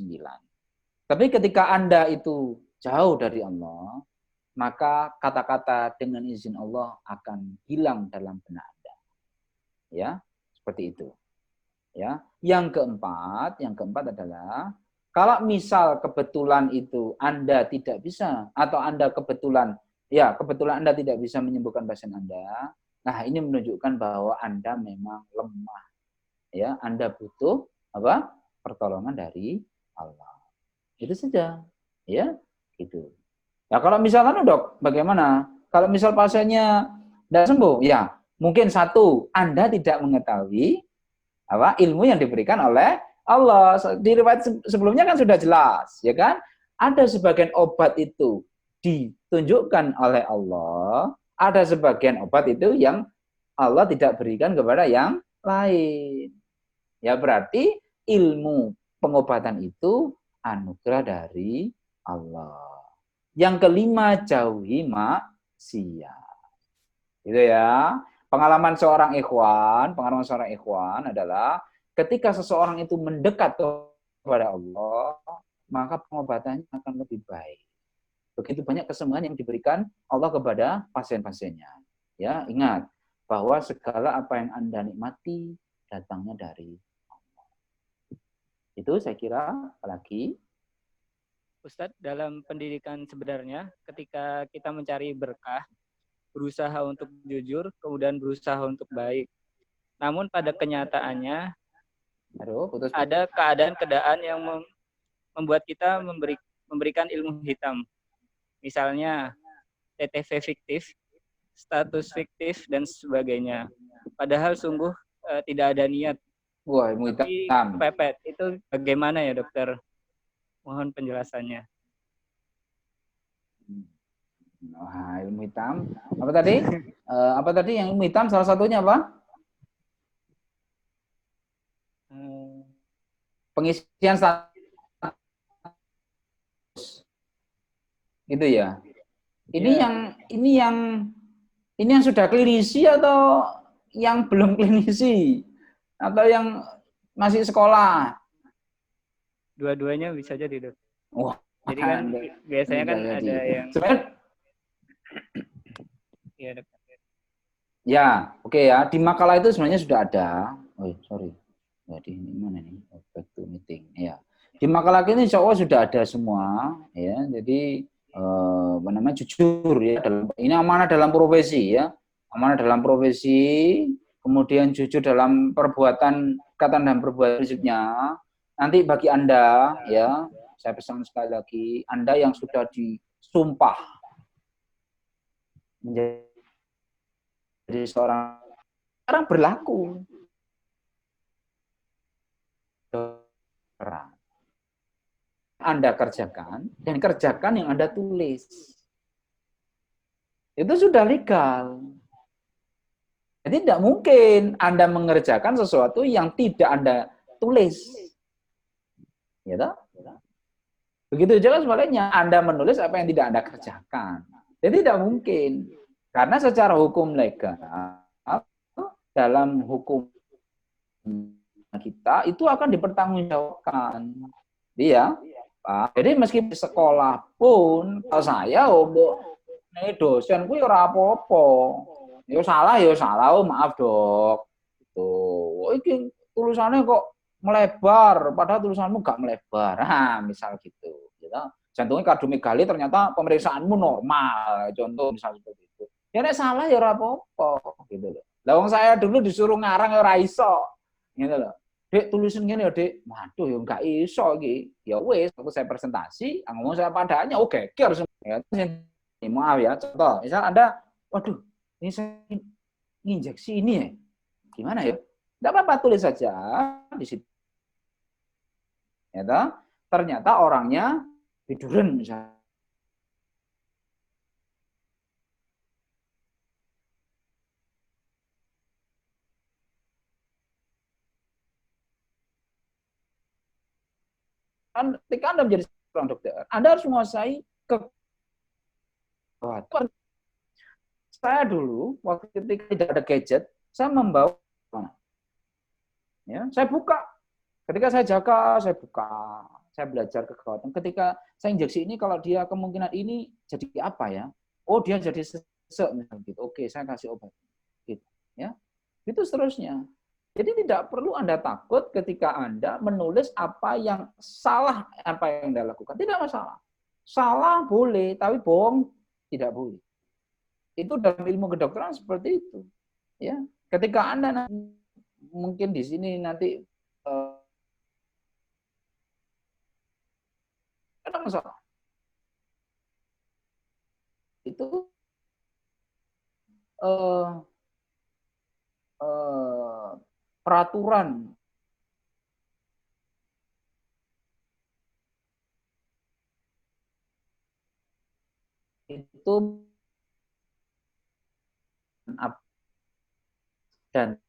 Tapi ketika Anda itu jauh dari Allah, maka kata-kata dengan izin Allah akan hilang dalam benak Anda. Ya, seperti itu. Ya. Yang keempat adalah kalau misal kebetulan itu Anda tidak bisa atau Anda kebetulan Anda tidak bisa menyembuhkan pasien Anda, nah ini menunjukkan bahwa Anda memang lemah. Ya, Anda butuh apa? Pertolongan dari Allah. Itu saja. Ya. Gitu. Ya kalau misalkan dok, bagaimana? Kalau misal pasiennya tidak sembuh, ya mungkin satu, Anda tidak mengetahui apa ilmu yang diberikan oleh Allah. Di riwayat sebelumnya kan sudah jelas, ya kan? Ada sebagian obat itu ditunjukkan oleh Allah, ada sebagian obat itu yang Allah tidak berikan kepada yang lain. Ya berarti ilmu pengobatan itu anugerah dari Allah. Yang kelima, jauhi maksiat. Gitu ya. Pengalaman seorang ikhwan adalah ketika seseorang itu mendekat kepada Allah, maka pengobatannya akan lebih baik. Begitu banyak kesembuhan yang diberikan Allah kepada pasien-pasiennya. Ya, ingat bahwa segala apa yang Anda nikmati datangnya dari Allah. Itu saya kira, apalagi Ustadz, dalam pendidikan sebenarnya ketika kita mencari berkah, berusaha untuk jujur, kemudian berusaha untuk baik. Namun pada kenyataannya ada keadaan-keadaan yang membuat kita memberikan ilmu hitam. Misalnya TTV fiktif, status fiktif, dan sebagainya. Padahal sungguh tidak ada niat. Wah, ilmu hitam. Kepepet. Itu bagaimana ya dokter? Mohon penjelasannya. Wah, ilmu hitam. Apa tadi? Apa tadi yang ilmu hitam? Salah satunya apa? pengisian status gitu ya. Ini yang sudah klinisi atau yang belum klinisi atau yang masih sekolah? Dua-duanya bisa jadi, Dok. Wah, Jadi kan biasanya kan ada yang ya, Dok. Ya, oke ya. Di makalah itu sebenarnya sudah ada. Oh, sorry. Jadi ini mana nih? Back to meeting. Ya. Di makalah ini insya Allah sudah ada semua. Ya, jadi apa namanya, jujur ya. Ini amanah dalam profesi ya. Amanah dalam profesi. Kemudian jujur dalam perbuatan, kata dan perbuatan prinsipnya. Nanti bagi Anda ya, saya pesan sekali lagi, Anda yang sudah disumpah menjadi sekarang berlaku Anda kerjakan dan kerjakan yang Anda tulis. Itu sudah legal. Jadi tidak mungkin Anda mengerjakan sesuatu yang tidak Anda tulis. Ya toh? Begitu juga sebaliknya, Anda menulis apa yang tidak Anda kerjakan. Jadi tidak mungkin. Karena secara hukum legal, dalam hukum kita itu akan dipertanggungjawabkan. Iya, Pak. Jadi meski di sekolah pun, kalau saya, ini dosen gue ora apa-apa. Ya salah, maaf dok. Tuh, ini tulisannya kok melebar, padahal tulisanmu gak melebar. Nah, misal gitu. Jantungnya kardiomegali ternyata pemeriksaanmu normal. Contoh misal seperti itu. Ya nek salah ya ora apa-apa gitu loh. Lah wong saya dulu disuruh ngarang ya ora iso. Gitu loh. Dek tulisin ngene ya, Dek. Waduh ya enggak iso iki. Ya wis, aku saya presentasi, ngomong saya padanya geger semua. Ya, maaf ya, contoh. Misal Anda, waduh, ini saya injeksi ini ya. Gimana ya? Enggak apa-apa, tulis saja di situ. Ya toh? Ternyata orangnya tiduran misalnya. Ketika Anda menjadi seorang dokter, Anda harus menguasai kekuatan. Saya dulu, waktu ketika tidak ada gadget, saya membawa, ya, saya buka. Ketika saya jaga, saya buka. Saya belajar kekuatan. Ketika saya injeksi ini, kalau dia kemungkinan ini jadi apa ya? Oh, dia jadi sesek misalnya gitu. Oke, saya kasih obat. Gitu, ya. Itu seterusnya. Jadi tidak perlu Anda takut ketika Anda menulis apa yang salah, apa yang Anda lakukan. Tidak masalah. Salah boleh, tapi bohong tidak boleh. Itu dalam ilmu kedokteran seperti itu. Ya, ketika Anda mungkin di sini nanti ada masalah. Itu peraturan itu dan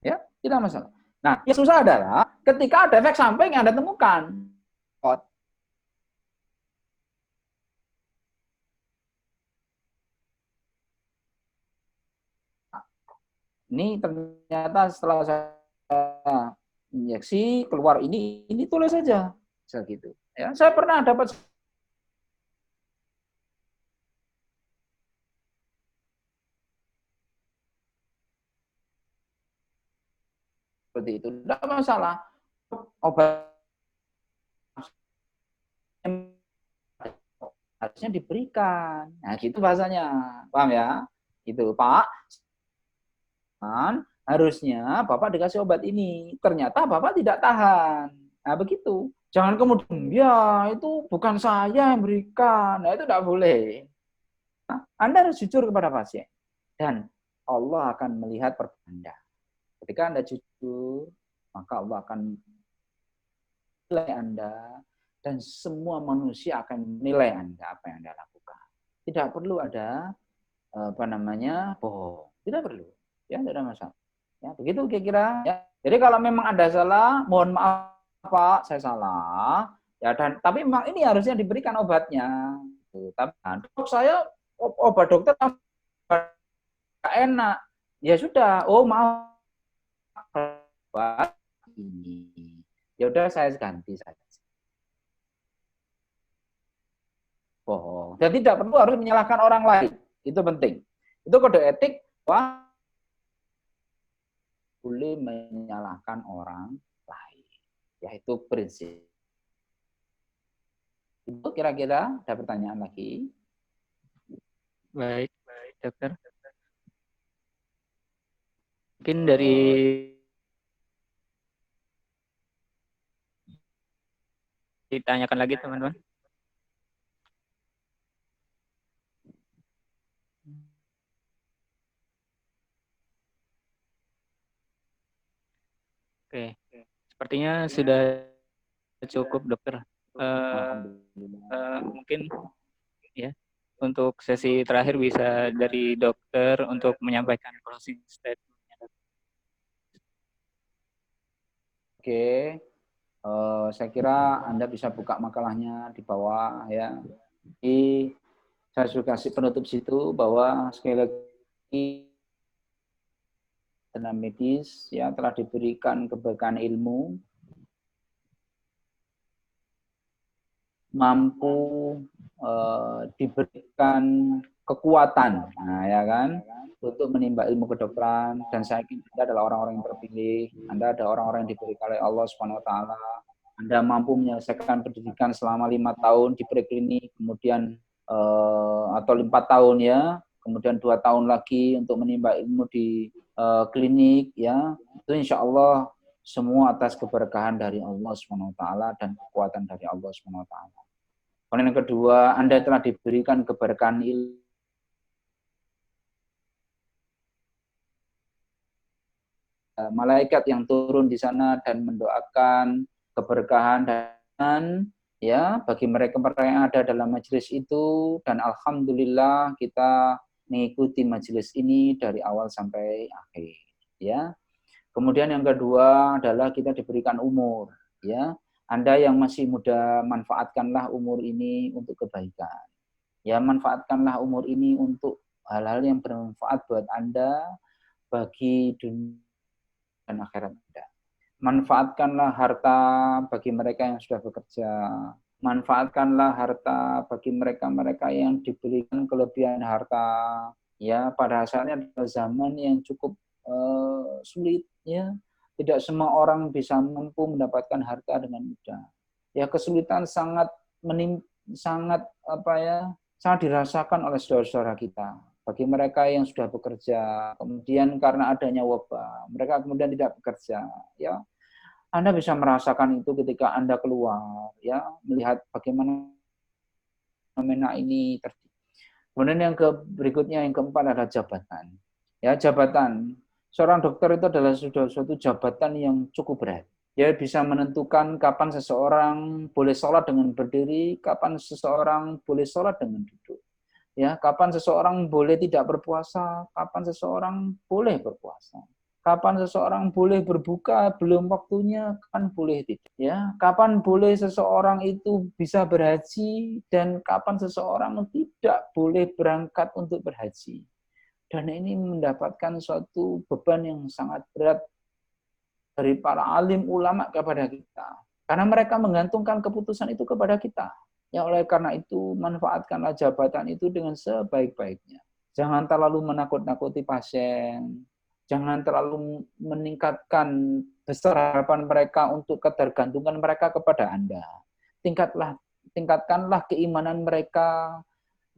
ya tidak masalah. Nah, yang susah adalah ketika ada efek samping yang Anda temukan. Ini ternyata setelah saya injeksi keluar ini tulis saja, segitu. Ya, saya pernah dapat seperti itu, tidak masalah. Obat harusnya diberikan. Nah, gitu bahasanya, paham ya? Itu Pak. Harusnya Bapak dikasih obat ini. Ternyata Bapak tidak tahan. Nah, begitu. Jangan kemudian, ya itu bukan saya yang berikan. Nah, itu tidak boleh. Nah, Anda harus jujur kepada pasien. Dan Allah akan melihat perbuatan Anda. Ketika Anda jujur, maka Allah akan menilai Anda. Dan semua manusia akan menilai Anda, apa yang Anda lakukan. Tidak perlu ada, bohong. Tidak perlu. Ya, tidak ada masalah. Ya, begitu kira-kira ya. Jadi kalau memang ada salah, mohon maaf Pak, saya salah. Ya dan tapi memang ini harusnya diberikan obatnya. Tuh, tapi dok saya obat dokter nggak enak. Ya sudah, oh maaf Pak ini. Ya udah saya ganti saja. Bohong. Dan tidak perlu harus menyalahkan orang lain. Itu penting. Itu kode etik, wah boleh menyalahkan orang lain. Ya itu prinsip. Itu kira-kira ada pertanyaan lagi? Baik, dokter. Mungkin dari ditanyakan lagi teman-teman. Oke, sepertinya sudah cukup dokter. Mungkin ya untuk sesi terakhir bisa dari dokter untuk menyampaikan closing statement. Oke, saya kira Anda bisa buka makalahnya di bawah ya. Jadi saya sudah kasih penutup situ bahwa sekali lagi tenaga medis ya telah diberikan keberkahan ilmu, mampu diberikan kekuatan, nah ya kan, untuk menimba ilmu kedokteran. Dan saya yakin Anda adalah orang-orang yang terpilih, Anda ada orang-orang yang diberi oleh Allah Subhanahu Wa Taala. Anda mampu menyelesaikan pendidikan selama 5 tahun di preklinik, kemudian atau 4 tahun ya, kemudian 2 tahun lagi untuk menimba ilmu di klinik ya. Itu insya Allah semua atas keberkahan dari Allah Subhanahu Wa Taala dan kekuatan dari Allah Subhanahu Wa Taala. Kemudian yang kedua, Anda telah diberikan keberkahan ilmu. Malaikat yang turun di sana dan mendoakan keberkahan dan ya bagi mereka yang ada dalam majelis itu, dan alhamdulillah kita mengikuti majelis ini dari awal sampai akhir ya. Kemudian yang kedua adalah kita diberikan umur ya. Anda yang masih muda, manfaatkanlah umur ini untuk kebaikan. Ya, manfaatkanlah umur ini untuk hal-hal yang bermanfaat buat Anda bagi dunia dan akhirat Anda. Manfaatkanlah harta bagi mereka yang sudah bekerja. Manfaatkanlah harta bagi mereka-mereka yang diberikan kelebihan harta. Ya, pada asalnya adalah zaman yang cukup sulit ya. Tidak semua orang bisa mampu mendapatkan harta dengan mudah. Ya, kesulitan sangat sangat dirasakan oleh saudara-saudara kita. Bagi mereka yang sudah bekerja, kemudian karena adanya wabah, mereka kemudian tidak bekerja. Ya, Anda bisa merasakan itu ketika Anda keluar, ya, melihat bagaimana fenomena ini terjadi. Kemudian yang berikutnya, yang keempat adalah jabatan. Ya, jabatan. Seorang dokter itu adalah suatu jabatan yang cukup berat. Dia bisa menentukan kapan seseorang boleh sholat dengan berdiri, kapan seseorang boleh sholat dengan duduk. Ya, kapan seseorang boleh tidak berpuasa, kapan seseorang boleh berpuasa. Kapan seseorang boleh berbuka, belum waktunya, kapan boleh tidak. Ya, kapan boleh seseorang itu bisa berhaji, dan kapan seseorang tidak boleh berangkat untuk berhaji. Dan ini mendapatkan suatu beban yang sangat berat dari para alim ulama kepada kita. Karena mereka menggantungkan keputusan itu kepada kita. Ya, oleh karena itu, manfaatkanlah jabatan itu dengan sebaik-baiknya. Jangan terlalu menakut-nakuti pasien. Jangan terlalu meningkatkan besar harapan mereka untuk ketergantungan mereka kepada Anda. Tingkatkanlah keimanan mereka,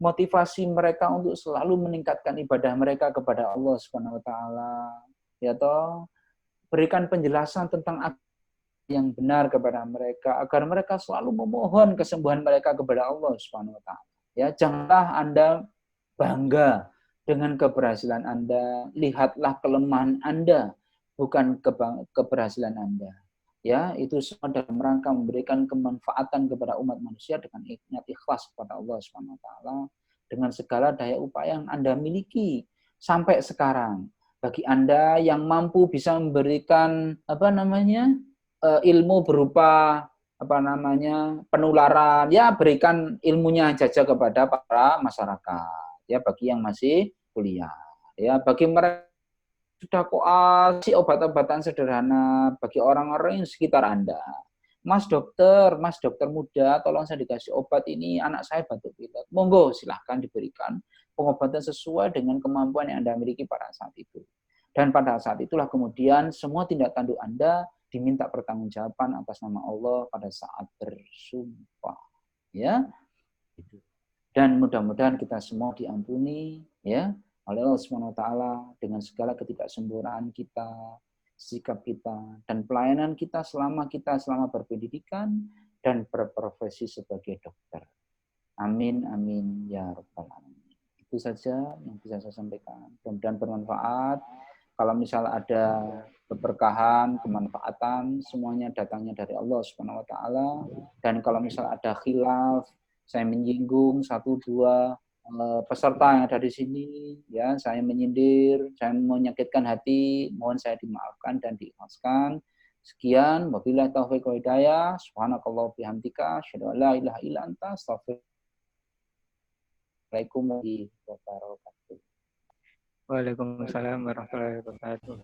motivasi mereka untuk selalu meningkatkan ibadah mereka kepada Allah Subhanahu Wa Taala. Ya toh, berikan penjelasan tentang yang benar kepada mereka agar mereka selalu memohon kesembuhan mereka kepada Allah Subhanahu Wa Taala. Ya, janganlah Anda bangga dengan keberhasilan Anda, lihatlah kelemahan Anda, bukan keberhasilan Anda. Ya, itu semua dalam rangka memberikan kemanfaatan kepada umat manusia dengan niat ikhlas kepada Allah Subhanahu Wa Taala dengan segala daya upaya yang Anda miliki sampai sekarang. bagi Anda yang mampu bisa memberikan ilmu berupa penularan, ya berikan ilmunya saja kepada para masyarakat, ya bagi yang masih kuliah, ya bagi mereka sudah kasih obat-obatan sederhana bagi orang-orang yang sekitar Anda. Mas dokter muda, tolong saya dikasih obat ini, anak saya batuk pilek. Monggo silahkan diberikan pengobatan sesuai dengan kemampuan yang Anda miliki pada saat itu. Dan pada saat itulah kemudian semua tindak tanduk Anda diminta pertanggungjawaban atas nama Allah pada saat bersumpah, ya. Dan mudah-mudahan kita semua diampuni, ya, oleh Allah Subhanahu wa taala dengan segala ketidaksempurnaan kita, sikap kita, dan pelayanan kita selama berpendidikan dan berprofesi sebagai dokter. Amin amin ya rabbal alamin. Itu saja yang bisa saya sampaikan. Mudah-mudahan bermanfaat. Kalau misal ada keberkahan, kemanfaatan, semuanya datangnya dari Allah Subhanahu wa taala. Dan kalau misal ada khilaf, saya menyinggung satu dua peserta yang ada di sini, ya, saya menyindir, saya menyakitkan hati, mohon saya dimaafkan dan diikhlaskan. Sekian, wabillahi taufiq wal hidayah. Subhanakallah bihamdika, asyhadu an la ilaha illa anta, astaghfiruka. Assalamualaikum warahmatullahi wabarakatuh. Waalaikumsalam warahmatullahi wabarakatuh.